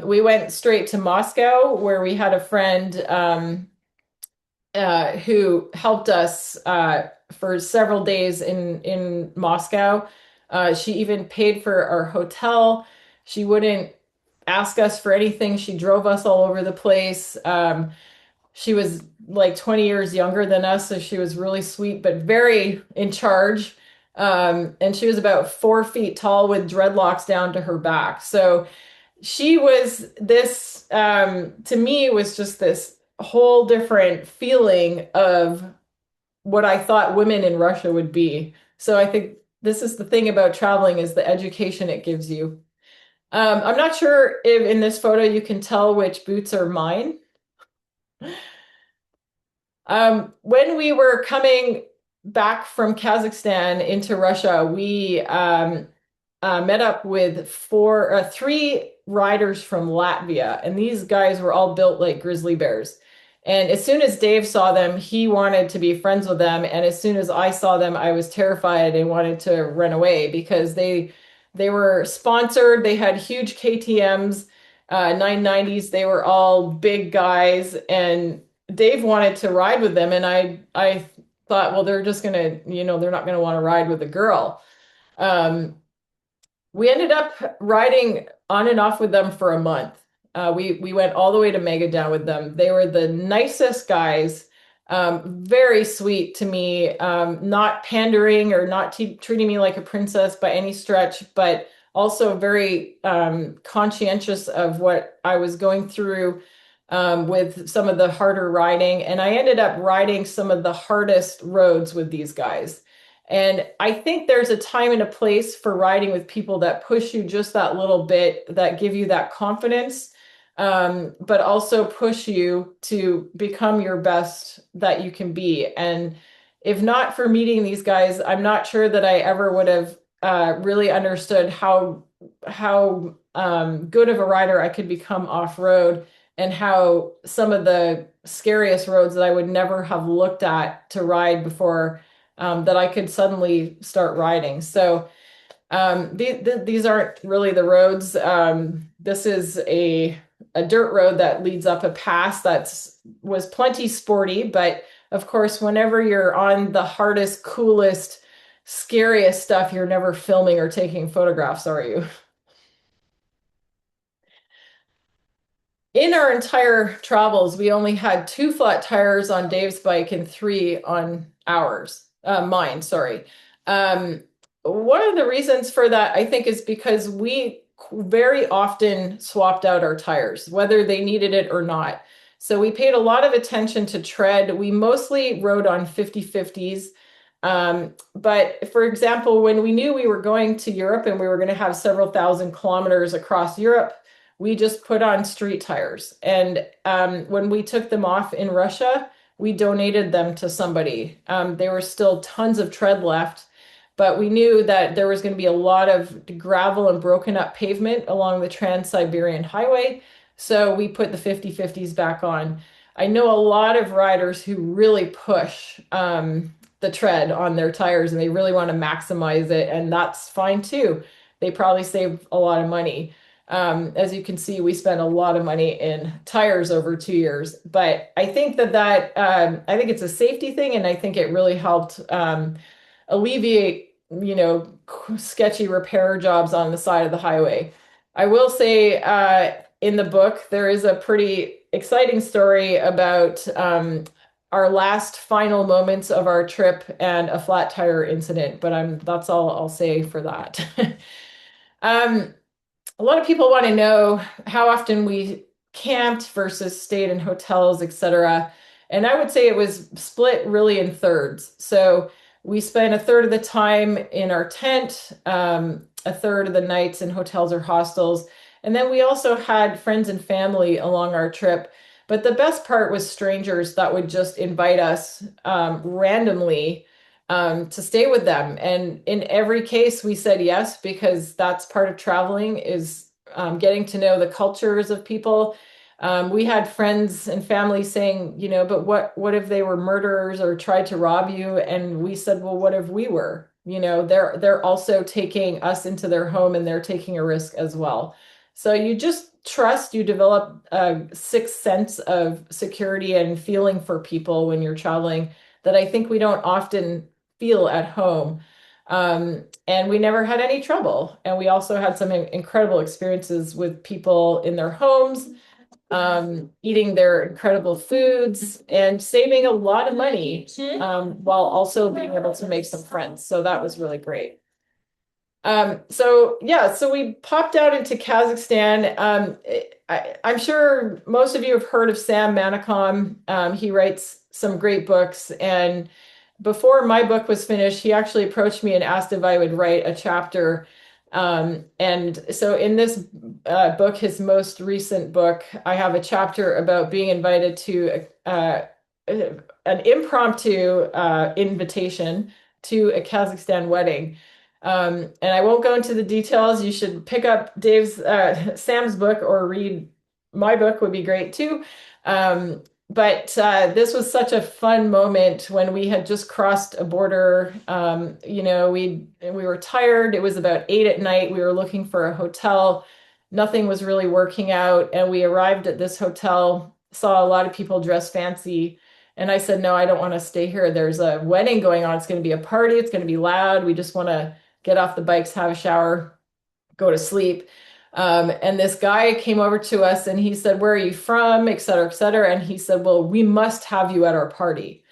We went straight to Moscow, where we had a friend who helped us for several days in Moscow. She even paid for our hotel. She wouldn't ask us for anything. She drove us all over the place. She was like 20 years younger than us, so she was really sweet, but very in charge. And she was about 4 feet tall with dreadlocks down to her back. So she was this, to me, was just this whole different feeling of what I thought women in Russia would be. So I think this is the thing about traveling is the education it gives you. I'm not sure if in this photo you can tell which boots are mine. When we were coming back from Kazakhstan into Russia, we met up with three riders from Latvia, and these guys were all built like grizzly bears. And as soon as Dave saw them, he wanted to be friends with them. And as soon as I saw them, I was terrified and wanted to run away because they were sponsored. They had huge KTM's, 990s. They were all big guys, and Dave wanted to ride with them. And I thought, well, they're just gonna, they're not gonna want to ride with a girl. Um, we ended up riding on and off with them for a month. We went all the way to Magadan with them. They were the nicest guys, very sweet to me, not pandering or not treating me like a princess by any stretch, but also very conscientious of what I was going through with some of the harder riding. And I ended up riding some of the hardest roads with these guys. And I think there's a time and a place for riding with people that push you just that little bit, that give you that confidence, but also push you to become your best that you can be. And if not for meeting these guys, I'm not sure that I ever would have really understood how good of a rider I could become off road, and how some of the scariest roads that I would never have looked at to ride before, that I could suddenly start riding. So these aren't really the roads. This is a dirt road that leads up a pass that's was plenty sporty, but of course, whenever you're on the hardest, coolest, scariest stuff, you're never filming or taking photographs, are you? In our entire travels, we only had two flat tires on Dave's bike and three on mine, sorry. Um, One of the reasons for that, I think, is because we very often swapped out our tires, whether they needed it or not. So we paid a lot of attention to tread. We mostly rode on 50/50s. But for example, when we knew we were going to Europe and we were going to have several thousand kilometers across Europe, we just put on street tires. And when we took them off in Russia, we donated them to somebody. There were still tons of tread left, but we knew that there was going to be a lot of gravel and broken up pavement along the Trans-Siberian Highway. So we put the 50/50s back on. I know a lot of riders who really push the tread on their tires, and they really want to maximize it, and that's fine too. They probably save a lot of money. As you can see, we spent a lot of money in tires over 2 years, but I think I think it's a safety thing, and I think it really helped alleviate, sketchy repair jobs on the side of the highway. I will say, in the book, there is a pretty exciting story about our last final moments of our trip and a flat tire incident, but that's all I'll say for that. Um, a lot of people want to know how often we camped versus stayed in hotels, etc. And I would say it was split really in thirds. So we spent a third of the time in our tent, a third of the nights in hotels or hostels. And then we also had friends and family along our trip. But the best part was strangers that would just invite us randomly to stay with them. And in every case, we said yes, because that's part of traveling, is getting to know the cultures of people. We had friends and family saying, but what if they were murderers or tried to rob you? And we said, well, what if we were? They're also taking us into their home, and they're taking a risk as well. So you just trust, you develop a sixth sense of security and feeling for people when you're traveling that I think we don't often feel at home. And we never had any trouble. And we also had some incredible experiences with people in their homes, eating their incredible foods and saving a lot of money, while also being able to make some friends. So that was really great. So yeah, so we popped out into Kazakhstan. I'm sure most of you have heard of Sam Manicom. He writes some great books, and before my book was finished, he actually approached me and asked if I would write a chapter And so in this book, his most recent book, I have a chapter about being invited to an impromptu invitation to a Kazakhstan wedding. And I won't go into the details. You should pick up Sam's book or read my book would be great too. But this was such a fun moment when we had just crossed a border. We were tired. It was about 8 at night. We were looking for a hotel. Nothing was really working out, and we arrived at this hotel. Saw a lot of people dressed fancy, and I said, "No, I don't want to stay here. There's a wedding going on. It's going to be a party. It's going to be loud. We just want to get off the bikes, have a shower, go to sleep." And this guy came over to us and he said, "Where are you from?" Et cetera, et cetera. And he said, "Well, we must have you at our party."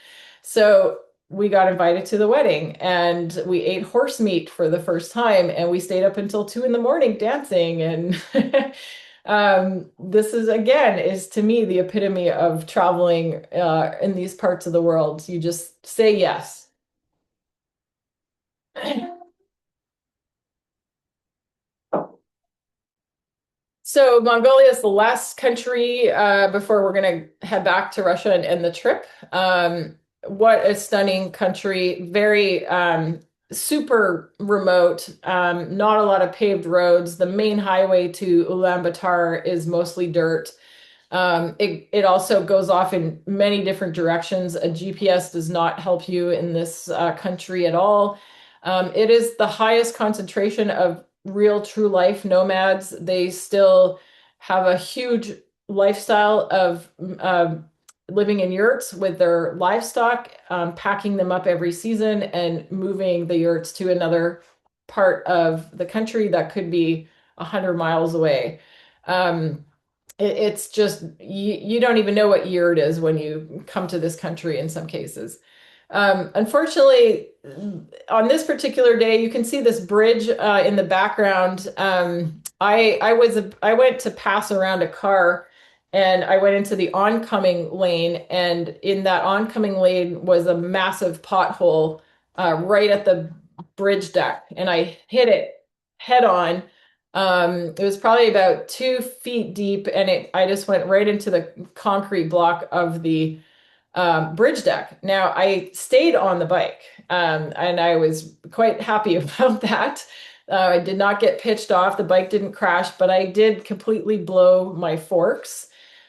So we got invited to the wedding and we ate horse meat for the first time and we stayed up until 2 in the morning dancing. And this is to me the epitome of traveling in these parts of the world. You just say yes. So Mongolia is the last country before we're going to head back to Russia and end the trip. What a stunning country! Very super remote. Not a lot of paved roads. The main highway to Ulaanbaatar is mostly dirt. It also goes off in many different directions. A GPS does not help you in this country at all. It is the highest concentration of real true life nomads. They still have a huge lifestyle of living in yurts with their livestock, packing them up every season and moving the yurts to another part of the country that could be 100 miles away. Um, it's just you don't even know what year it is when you come to this country in some cases. Unfortunately, on this particular day, you can see this bridge in the background. I went to pass around a car, and I went into the oncoming lane, and in that oncoming lane was a massive pothole right at the bridge deck, and I hit it head on. It was probably about 2 feet deep, and I just went right into the concrete block of the bridge deck. Now, I stayed on the bike, and I was quite happy about that. I did not get pitched off. The bike didn't crash, but I did completely blow my forks.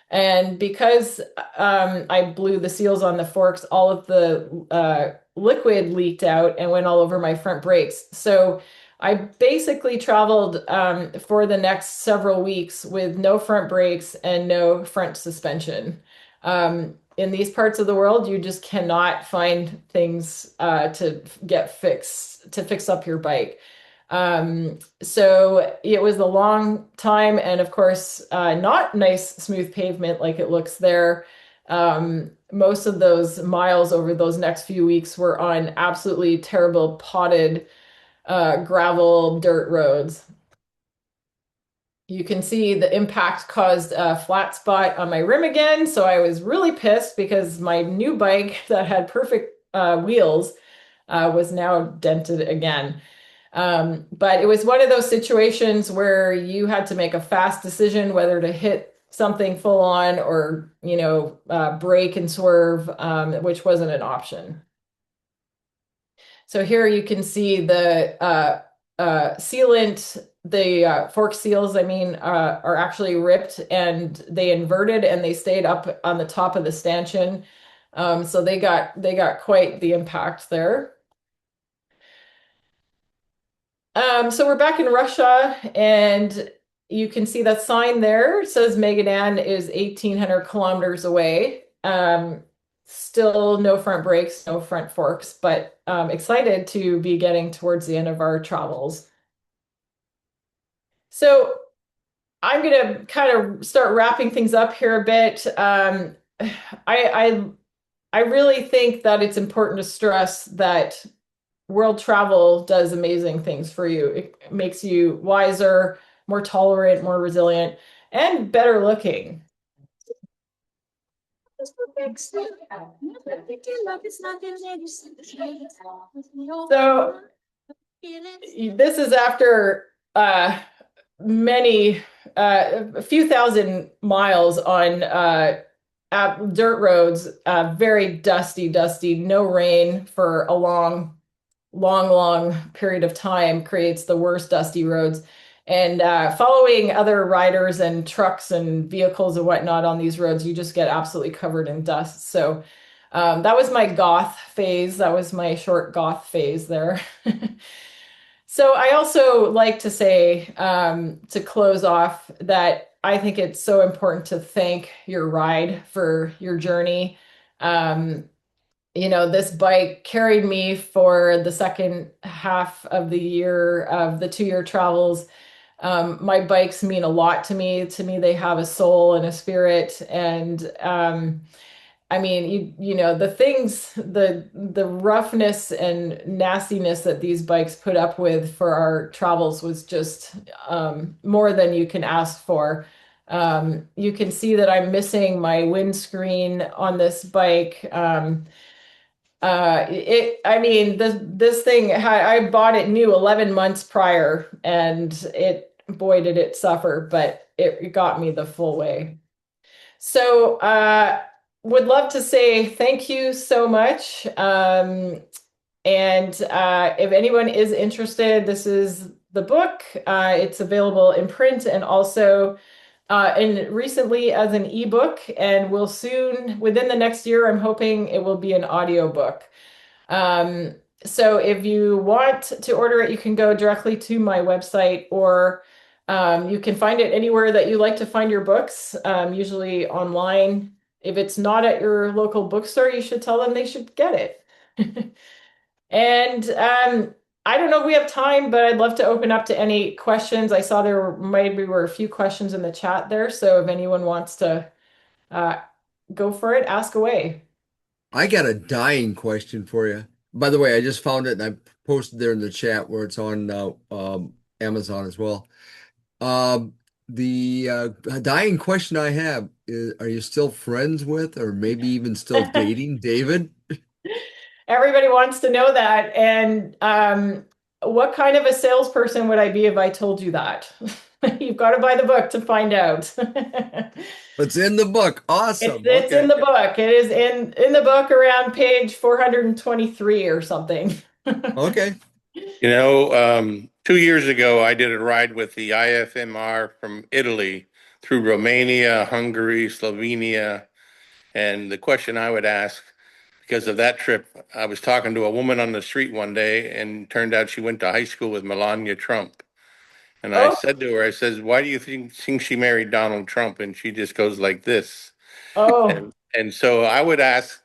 And because I blew the seals on the forks, all of the liquid leaked out and went all over my front brakes. So I basically traveled for the next several weeks with no front brakes and no front suspension. In these parts of the world, you just cannot find things to get fixed to fix up your bike. So it was a long time, and of course, not nice, smooth pavement like it looks there. Most of those miles over those next few weeks were on absolutely terrible potted gravel dirt roads. You can see the impact caused a flat spot on my rim again, so I was really pissed because my new bike that had perfect wheels was now dented again. But it was one of those situations where you had to make a fast decision whether to hit something full on or, brake and swerve, which wasn't an option. So here you can see the sealant, the fork seals, I mean, are actually ripped and they inverted and they stayed up on the top of the stanchion. So they got quite the impact there. So we're back in Russia, and you can see that sign there. It says Magadan is 1,800 kilometers away. Still no front brakes, no front forks, but excited to be getting towards the end of our travels. So I'm going to kind of start wrapping things up here a bit. I I really think that it's important to stress that world travel does amazing things for you. It makes you wiser, more tolerant, more resilient, and better looking. So this is after uh, many, a few thousand miles on dirt roads, very dusty, dusty, no rain for a long period of time creates the worst dusty roads. And following other riders and trucks and vehicles and whatnot on these roads, you just get absolutely covered in dust. So that was my goth phase. That was my short goth phase there. So I also like to say, to close off, that I think it's so important to thank your ride for your journey. Um, this bike carried me for the second half of the year of the 2 year travels. My bikes mean a lot to me. To me, they have a soul and a spirit. And I mean, the things, the roughness and nastiness that these bikes put up with for our travels was just more than you can ask for. You can see that I'm missing my windscreen on this bike. I mean, this thing I bought it new 11 months prior, and boy, did it suffer, but it got me the full way. So, would love to say thank you so much. And if anyone is interested, this is the book. It's available in print and also and recently as an ebook, and will soon, within the next year, I'm hoping it will be an audiobook. Um, so if you want to order it, you can go directly to my website, or you can find it anywhere that you like to find your books, usually online. If it's not at your local bookstore, you should tell them they should get it. And I don't know if we have time, but I'd love to open up to any questions. I saw there maybe were a few questions in the chat there. So if anyone wants to uh, go for it, ask away. I got a dying question for you. By the way, I just found it and I posted there in the chat where it's on Amazon as well. Um, the dying question I have is, are you still friends with, or maybe even still dating David? Everybody wants to know that. And what kind of a salesperson would I be if I told you that? You've got to buy the book to find out. It's in the book. It's Awesome. it's in Okay. the book. It is in the book around page 423 or something. Okay. 2 years ago, I did a ride with the IFMR from Italy through Romania, Hungary, Slovenia. And the question I would ask, because of that trip, I was talking to a woman on the street one day, and turned out she went to high school with Melania Trump. And I Oh, said to her, I says, "Why do you think she married Donald Trump?" And she just goes like this. oh. And so I would ask,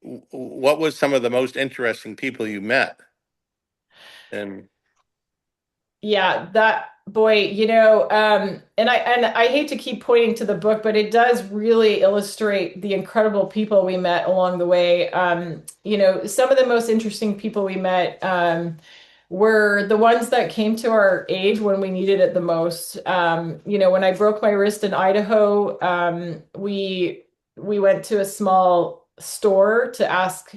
what was some of the most interesting people you met? And Yeah, that boy, and I hate to keep pointing to the book, but it does really illustrate the incredible people we met along the way. Some of the most interesting people we met were the ones that came to our aid when we needed it the most. When I broke my wrist in Idaho, we went to a small store to ask,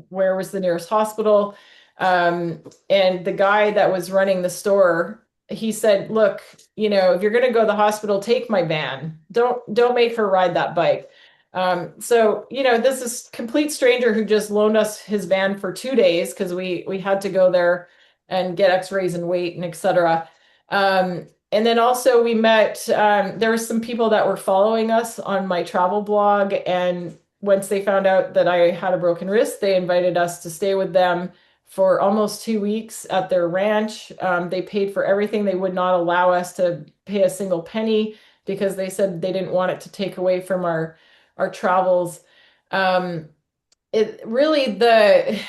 where was the nearest hospital. And the guy that was running the store, he said, "Look, if you're going to go to the hospital, take my van. Don't make her ride that bike." So, this is complete stranger who just loaned us his van for 2 days because we had to go there and get x-rays and weight and etc. And then also we met, there were some people that were following us on my travel blog, and once they found out that I had a broken wrist, they invited us to stay with them for almost 2 weeks at their ranch. They paid for everything. They would not allow us to pay a single penny because they said they didn't want it to take away from our travels. Um, it really the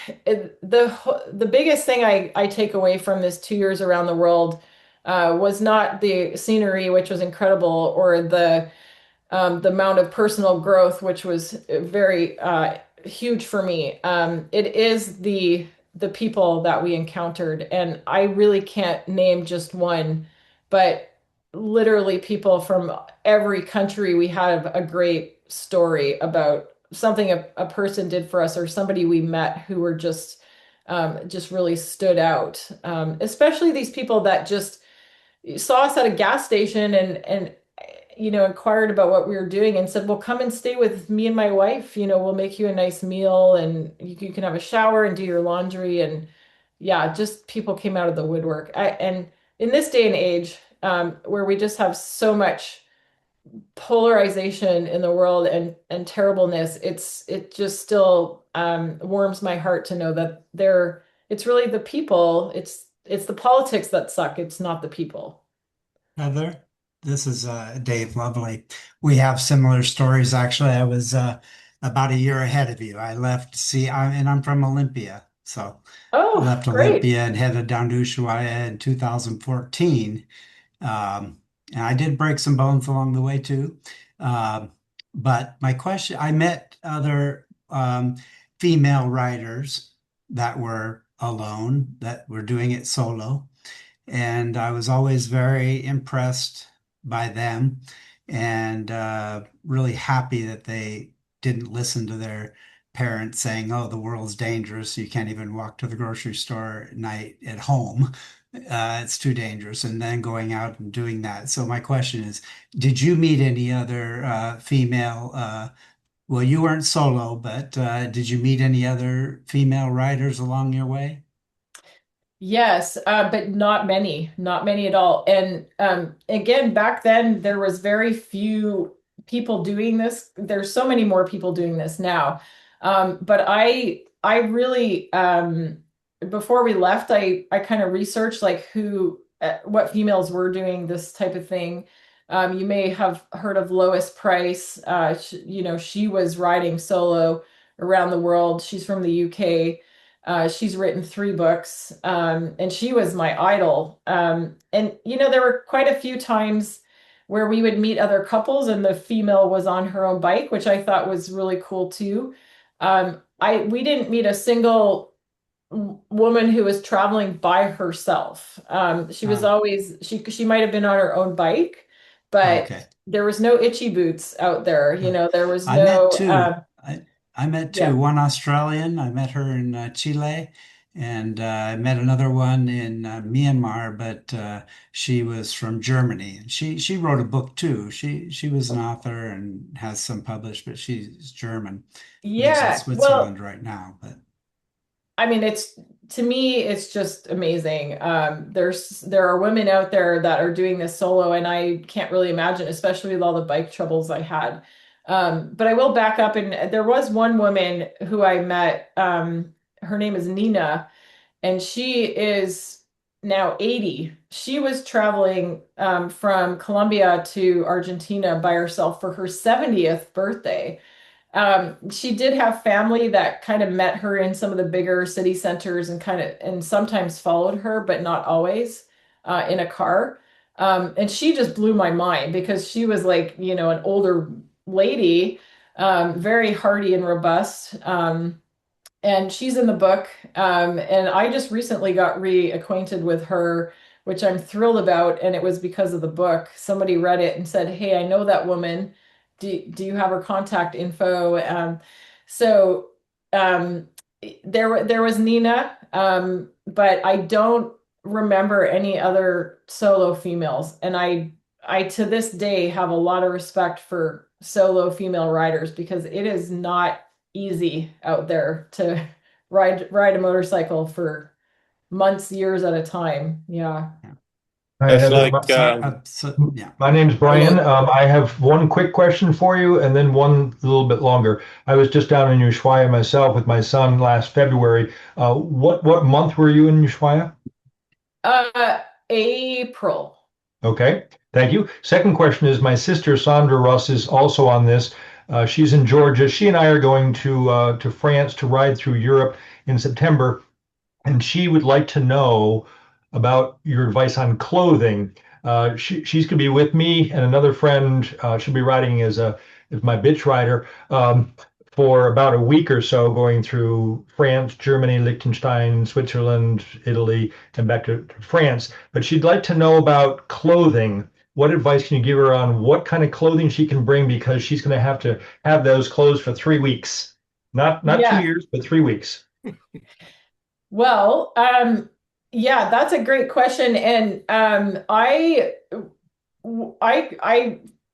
biggest thing I take away from this 2 years around the world was not the scenery, which was incredible, or the amount of personal growth, which was very huge for me. It is the people that we encountered, and I really can't name just one, but literally people from every country. We have a great story about something a person did for us, or somebody we met who were just really stood out. Especially these people that just saw us at a gas station and inquired about what we were doing and said, "Well, come and stay with me and my wife. We'll make you a nice meal and you can have a shower and do your laundry." And yeah, just people came out of the woodwork. And in this day and age, where we just have so much polarization in the world and terribleness, it just still warms my heart to know that it's really the people, it's the politics that suck. It's not the people. Heather, this is Dave Lovely. We have similar stories. Actually, I was about a year ahead of you. I left to see, and I'm from Olympia. So Oh, left great. Olympia and headed down to Ushuaia in 2014. And I did break some bones along the way too. Um, but my question, I met other female writers that were alone, that were doing it solo. And I was always very impressed by them and really happy that they didn't listen to their parents saying, "Oh, the world's dangerous. You can't even walk to the grocery store at night at home. It's too dangerous." And then going out and doing that. So my question is, did you meet any other female? Well, you weren't solo, but did you meet any other female writers along your way? Yes, but not many at all. And again, back then there was very few people doing this. There's so many more people doing this now. But I really before we left, I kind of researched like what females were doing this type of thing. You may have heard of Lois Price. She was riding solo around the world. She's from the UK. She's written 3 books, and she was my idol. And there were quite a few times where we would meet other couples, and the female was on her own bike, which I thought was really cool too. We didn't meet a single woman who was traveling by herself. She was Uh, always she might have been on her own bike, but okay. there was no itchy boots out there. There was I met no two. I met yeah. two. One Australian. I met her in Chile, and I met another one in Myanmar, but she was from Germany. And she wrote a book too. She was an author and has some published, but she's German. Lives in Yeah, Switzerland well, right now. But I mean, to me, it's just amazing. There are women out there that are doing this solo, and I can't really imagine, especially with all the bike troubles I had. But I will back up, and there was one woman who I met. Her name is Nina, and she is now 80. She was traveling from Colombia to Argentina by herself for her 70th birthday. She did have family that kind of met her in some of the bigger city centers and sometimes followed her, but not always in a car. And she just blew my mind because she was like, an older lady, very hardy and robust. And she's in the book. And I just recently got reacquainted with her, which I'm thrilled about. And it was because of the book. Somebody read it and said, "Hey, I know that woman. Do you have her contact info?" So um, there was Nina, but I don't remember any other solo females. And I to this day have a lot of respect for solo female riders because it is not easy out there to ride a motorcycle for months, years at a time. Yeah. yeah. Hi, That's Heather. like, Yeah. My name's Brian. Hello. I have one quick question for you and then one a little bit longer. I was just down in Ushuaia myself with my son last February. What month were you in Ushuaia? April. Okay, thank you. Second question is my sister Sandra Russ is also on this. She's in Georgia. She and I are going to France to ride through Europe in September, and she would like to know about your advice on clothing. She's going to be with me and another friend. She'll be riding as my bitch rider for about a week or so, going through France, Germany, Liechtenstein, Switzerland, Italy, and back to France. But she'd like to know about clothing. What advice can you give her on what kind of clothing she can bring because she's going to have those clothes for 3 weeks, not Yeah. 2 years, but 3 weeks. Well, Yeah, that's a great question. And I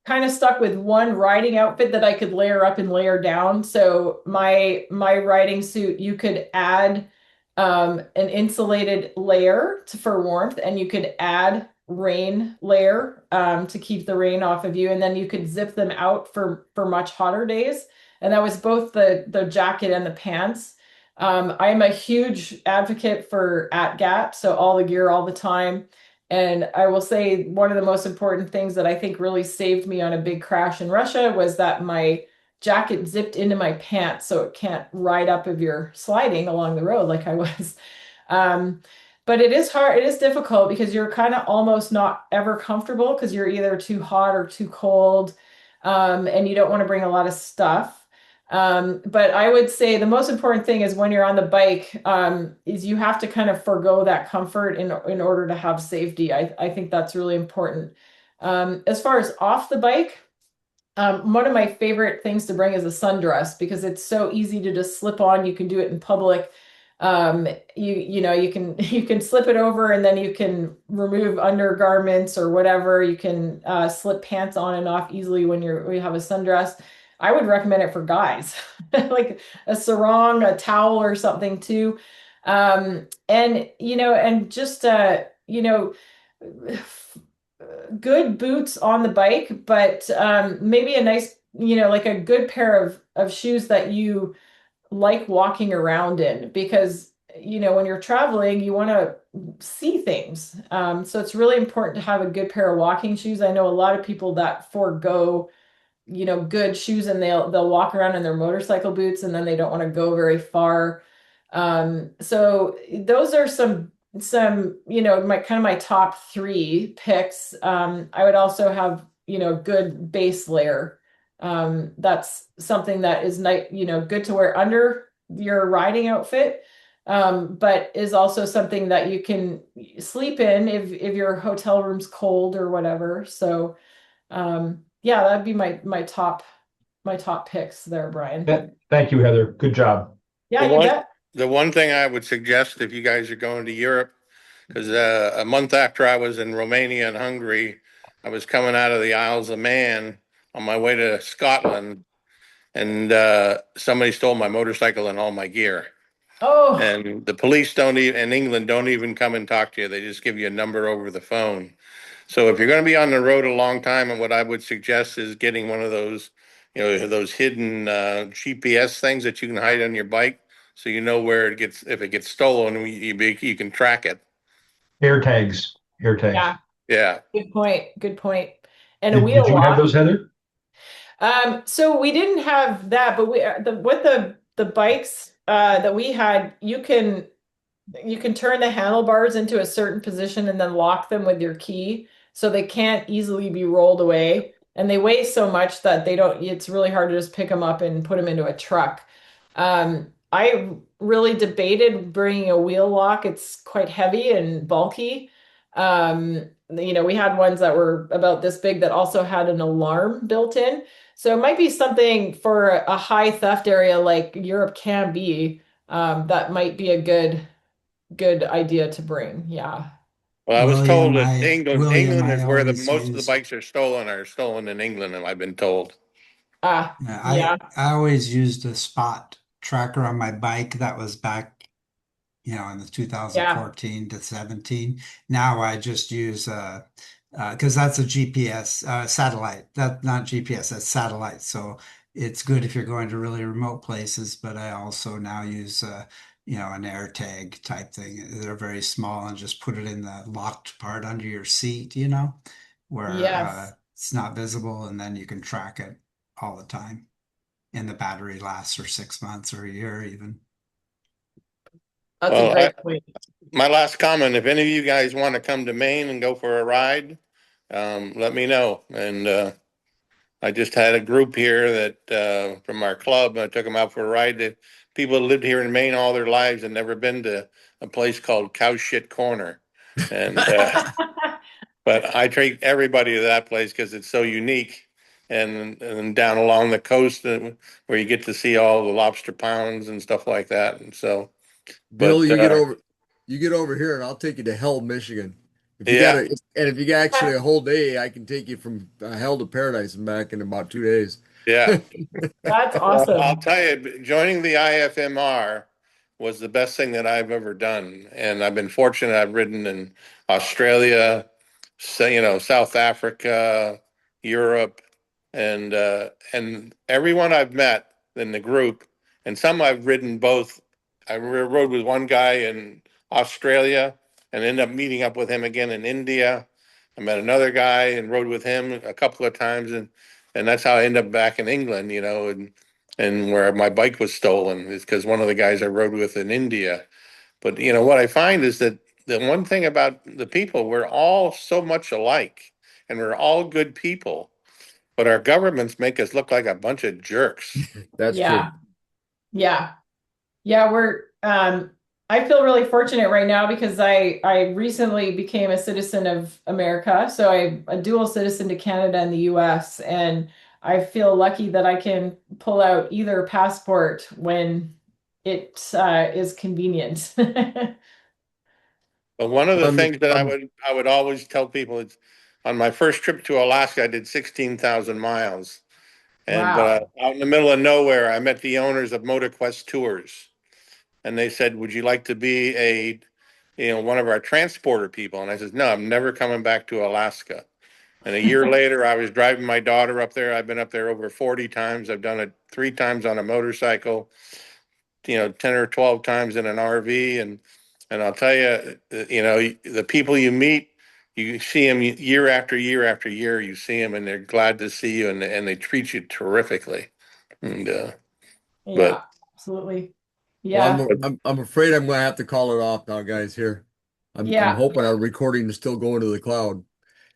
kind of stuck with one riding outfit that I could layer up and layer down. So my riding suit, you could add an insulated layer for warmth, and you could add rain layer to keep the rain off of you, and then you could zip them out for much hotter days. And that was both the jacket and the pants. I'm a huge advocate for ATGAT, so all the gear all the time. And I will say one of the most important things that I think really saved me on a big crash in Russia was that my jacket zipped into my pants so it can't ride up if you're sliding along the road like I was. Um, but it is hard, it is difficult because you're kind of almost not ever comfortable because you're either too hot or too cold, and you don't want to bring a lot of stuff. But I would say the most important thing is when you're on the bike, is you have to kind of forego that comfort in order to have safety. I think that's really important. As far as off the bike, one of my favorite things to bring is a sundress because it's so easy to just slip on. You can do it in public. You know you can slip it over and then you can remove undergarments or whatever. You can slip pants on and off easily when you have a sundress. I would recommend it for guys, like a sarong, a towel, or something too. And and just good boots on the bike, but maybe a nice, like a good pair of shoes that you like walking around in because when you're traveling, you want to see things. So it's really important to have a good pair of walking shoes. I know a lot of people that forego good shoes and they'll walk around in their motorcycle boots and then they don't want to go very far. So those are some my kind of my top three picks. I would also have good base layer. That's something that is nice, good to wear under your riding outfit, but is also something that you can sleep in if your hotel room's cold or whatever. So yeah, that'd be my top picks there, Brian. Thank you, Heather. Good job. Yeah, The you one, bet. the one thing I would suggest if you guys are going to Europe, because a month after I was in Romania and Hungary, I was coming out of the Isles of Man on my way to Scotland, and somebody stole my motorcycle and all my gear. Oh, And the police don't even in England don't even come and talk to you. They just give you a number over the phone. So if you're going to be on the road a long time, and what I would suggest is getting one of those, those hidden GPS things that you can hide on your bike, so you know where it gets if it gets stolen, you can track it. Air tags. Air tags. yeah, Yeah. good point. Good point. And a Did wheel you have lock. those, Heather? So we didn't have that, but with the bikes that we had, you can turn the handlebars into a certain position and then lock them with your key so they can't easily be rolled away. And they weigh so much that it's really hard to just pick them up and put them into a truck. I really debated bringing a wheel lock. It's quite heavy and bulky. We had ones that were about this big that also had an alarm built in. So it might be something for a high theft area like Europe can be. That might be a good idea to bring. Yeah. Well, I was told that William, England I is where the always most of the use. bikes are stolen in England, and I've been told. Ah, Yeah, yeah. I always used a spot tracker on my bike. That was back, in the Yeah. 2014 to 17. Now I just use because that's a GPS satellite. That not GPS, that's satellite. So it's good if you're going to really remote places. But I also now use an air tag type thing. They're very small and just put it in the locked part under your seat, where Yes. it's not visible, and then you can track it all the time. And the battery lasts for 6 months or a year even. That's a Well, great point. my last comment, if any of you guys want to come to Maine and go for a ride, let me know. And I just had a group here that from our club. I took them out for a ride. That people that lived here in Maine all their lives and never been to a place called Cow Shit Corner. And but I take everybody to that place because it's so unique. And down along the coast where you get to see all the lobster pounds and stuff like that. And so, Bill, but you get over. You get over here and I'll take you to Hell, Michigan. If you got Yeah, a, and if you got actually a whole day, I can take you from Hell to Paradise and back in about 2 days. yeah. That's Well, I'll awesome. tell you, joining the IFMR was the best thing that I've ever done. And I've been fortunate. I've ridden in Australia, South Africa, Europe, and everyone I've met in the group, and some I've ridden both. I rode with one guy in Australia and ended up meeting up with him again in India. I met another guy and rode with him a couple of times, and that's how I ended up back in England, and where my bike was stolen is because one of the guys I rode with in India. But what I find is that the one thing about the people, we're all so much alike, and we're all good people, but our governments make us look like a bunch of jerks. That's true. Yeah. Yeah. Yeah, I feel really fortunate right now because I recently became a citizen of America. So I'm a dual citizen to Canada and the US, and I feel lucky that I can pull out either passport when it is convenient. But one of the I'm, things that I I'm, would I would always tell people is, on my first trip to Alaska, I did 16,000 miles, and Wow. but out in the middle of nowhere, I met the owners of MotorQuest Tours, and they said, "Would you like to be one of our transporter people?" And I said, "No, I'm never coming back to Alaska." And a year later, I was driving my daughter up there. I've been up there over 40 times. I've done it 3 times on a motorcycle, 10 or 12 times in an RV. And I'll tell you, the people you meet, you see them year after year after year. You see them, and they're glad to see you, and they treat you terrifically. And but Yeah, absolutely. well, Yeah. I'm afraid I'm going to have to call it off now, guys. Here, I'm Yeah. hoping our recording is still going to the cloud.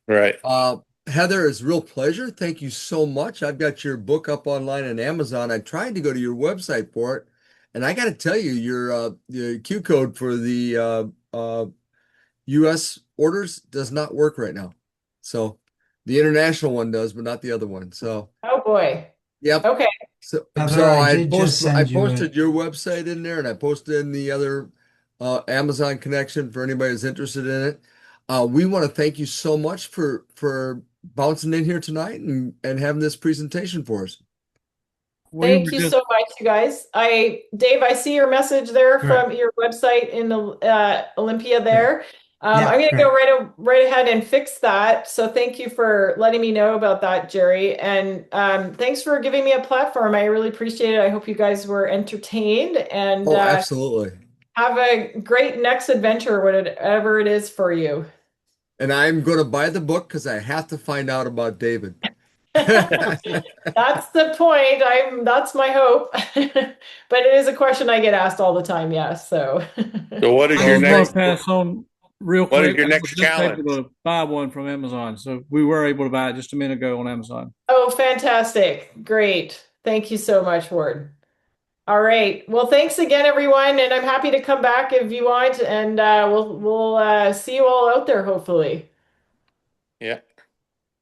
right. Uh, Heather, it's a real pleasure. Thank you so much. I've got your book up online on Amazon. I tried to go to your website for it, and I got to tell you, your Q code for the US orders does not work right now. So the international one does, but not the other one. So, Oh boy. yep. Okay. Heather, So I did just I send you posted it. your website in there, and I posted in the other Amazon connection for anybody who's interested in it. We want to thank you so much for bouncing in here tonight and having this presentation for us. We Thank were you just, so much, you guys. Dave, I see your message there Great. from your website in the Olympia Great. there. I'm Yeah, going to go great. right ahead and fix that. So thank you for letting me know about that, Jerry. And thanks for giving me a platform. I really appreciate it. I hope you guys were entertained and Oh, absolutely. have a great next adventure, whatever it is for you. And I'm going to buy the book because I have to find out about David. That's the point. That's my hope. But it is a question I get asked all the time, yes. So So what is I your just want next to pass on real what is quick. your I was next just challenge? able to buy one from Amazon. So we were able to buy it just a minute ago on Amazon. oh, fantastic. Great. Thank you so much, Ward. All right. Well, thanks again, everyone, and I'm happy to come back if you want, and we'll see you all out there, hopefully. Yeah.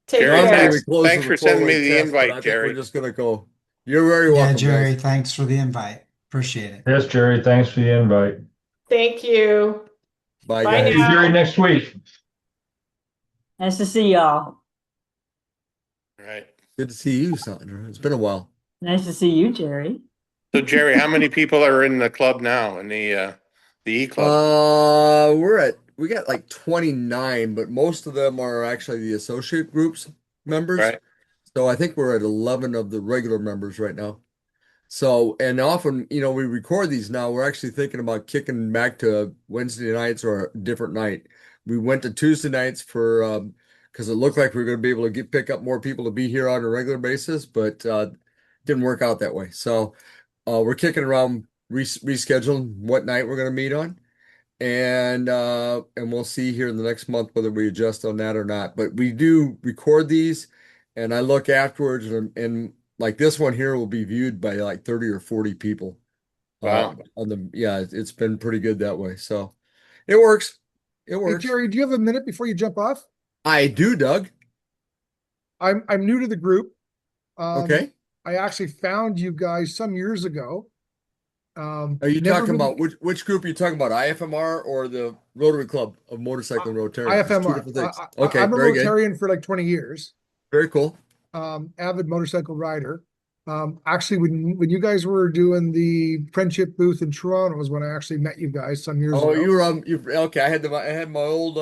Take Jerry, Normally we care. thanks. close Thanks with a for sending me four-way the test, but I invite, think we're Jerry. just going to go. You're very Yeah, welcome, Jerry, guys. thanks for the invite. Appreciate it. Yes, Jerry, thanks for the invite. Thank you. Bye, Bye See you, guys. Jerry, now. next week. Nice to see y'all. Right. Good to see you, Sandra. It's been a while. Nice to see you, Jerry. So Jerry, how many people are in the club now, in the E club? We got like 29, but most of them are actually the associate groups members. Right. So I think we're at 11 of the regular members right now. So, and often, we record these now. We're actually thinking about kicking back to Wednesday nights or a different night. We went to Tuesday nights because it looked like we were going to be able to pick up more people to be here on a regular basis, but didn't work out that way. So we're kicking around rescheduling what night we're going to meet on, and we'll see here in the next month whether we adjust on that or not. But we do record these, and I look afterwards, and like this one here will be viewed by like 30 or 40 people. Wow. It's been pretty good that way. So it works. It Hey, works. Jerry, do you have a minute before you jump off? I do, Doug. I'm new to the group. Okay. I actually found you guys some years ago. Are you Never talking been about which group are you talking about? IFMR or the Rotary Club of Motorcycle and Rotarians? It's two IFMR. different things. Okay, I'm a very good. Rotarian for like 20 years. Very cool. Avid motorcycle rider. Actually, when you guys were doing the friendship booth in Toronto was when I actually met you guys some years Oh, ago. you okay. I had my old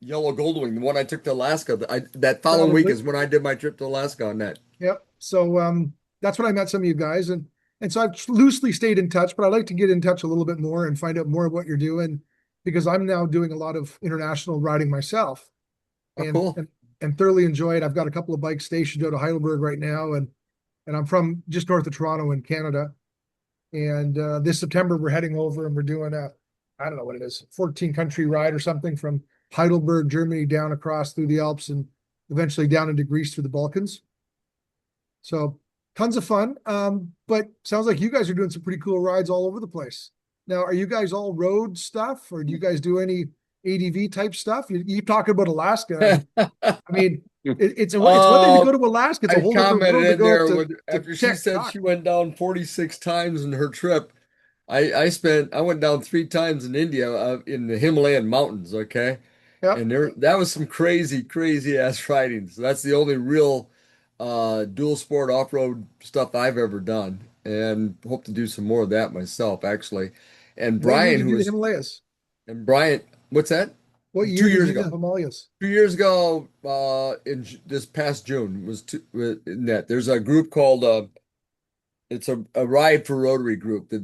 yellow Goldwing, the one I took to Alaska. That following week Probably. is when I did my trip to Alaska on that. Yep. So that's when I met some of you guys, and so I've loosely stayed in touch, but I like to get in touch a little bit more and find out more of what you're doing because I'm now doing a lot of international riding myself, Oh, and cool. and thoroughly enjoy it. I've got a couple of bikes stationed out of Heidelberg right now, and I'm from just north of Toronto in Canada. And this September we're heading over and we're doing a, I don't know what it is, 14 country ride or something from Heidelberg, Germany, down across through the Alps and eventually down into Greece through the Balkans. So tons of fun. But sounds like you guys are doing some pretty cool rides all over the place. Now, are you guys all road stuff or do you guys do any ADV type stuff? You talking about Alaska. I mean, it's one thing to go to Alaska. It's a I whole different commented world to in go up there to after she said TikTok. she went down 46 times in her trip. I went down 3 times in India in the Himalayan mountains, okay? Yep. And that was some crazy ass riding. So that's the only real dual sport off-road stuff I've ever done. And hope to do some more of that myself, actually. And What year Brian, did you do the Himalayas? what's that? What year two did years you do the ago. Himalayas? 2 years ago, this past June was in that. There's a group called it's a ride for Rotary group that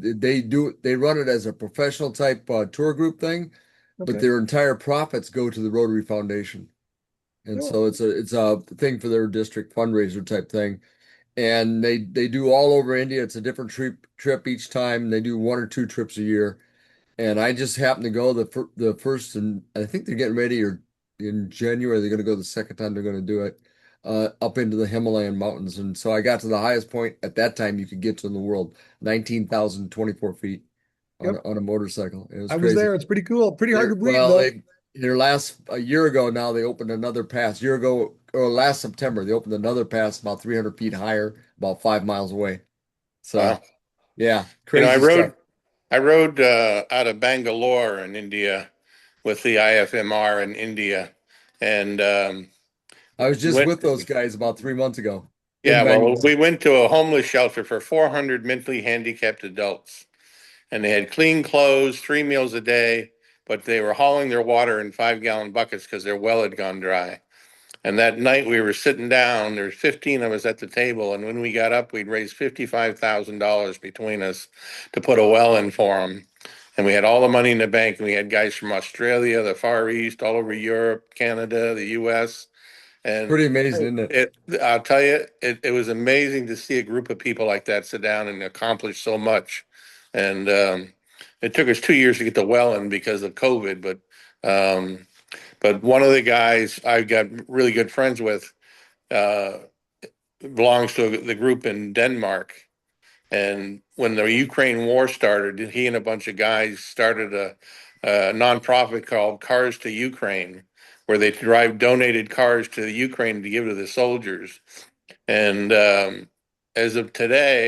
they run it as a professional type tour group thing, but Okay. their entire profits go to the Rotary Foundation, and Oh, so it's a thing for their district fundraiser type thing, and they do all over India. It's a different trip each time. They do 1 or 2 trips a year. And I just happened to go the first, and I think they're getting ready, or in January they're going to go the second time they're going to do it, up into the Himalayan mountains. And so I got to the highest point at that time you could get to in the world, 19,024 feet on yep. on a motorcycle. It was I was crazy. there. It's pretty cool. Pretty hard to believe, Well, though. their last a year ago now they opened another pass. Year ago or last September they opened another pass about 300 feet higher, about 5 miles away. So Wow. yeah, You know, crazy stuff. I rode out of Bangalore in India with the IFMR in India, and I was just went. with those guys about 3 months ago in Yeah, well, Bangalore. we went to a homeless shelter for 400 mentally handicapped adults, and they had clean clothes, 3 meals a day, but they were hauling their water in 5 gallon buckets because their well had gone dry. And that night we were sitting down, there's 15 of us at the table, and when we got up, we'd raised $55,000 between us to put a well in for them. And we had all the money in the bank, and we had guys from Australia, the Far East, all over Europe, Canada, the US. And Pretty amazing, isn't it? I'll tell you, it was amazing to see a group of people like that sit down and accomplish so much. And it took us 2 years to get the well in because of COVID, but one of the guys I got really good friends with uh, belongs to the group in Denmark. And when the Ukraine war started, he and a bunch of guys started a nonprofit called Cars to Ukraine, where they drive donated cars to Ukraine to give to the soldiers. And as of today,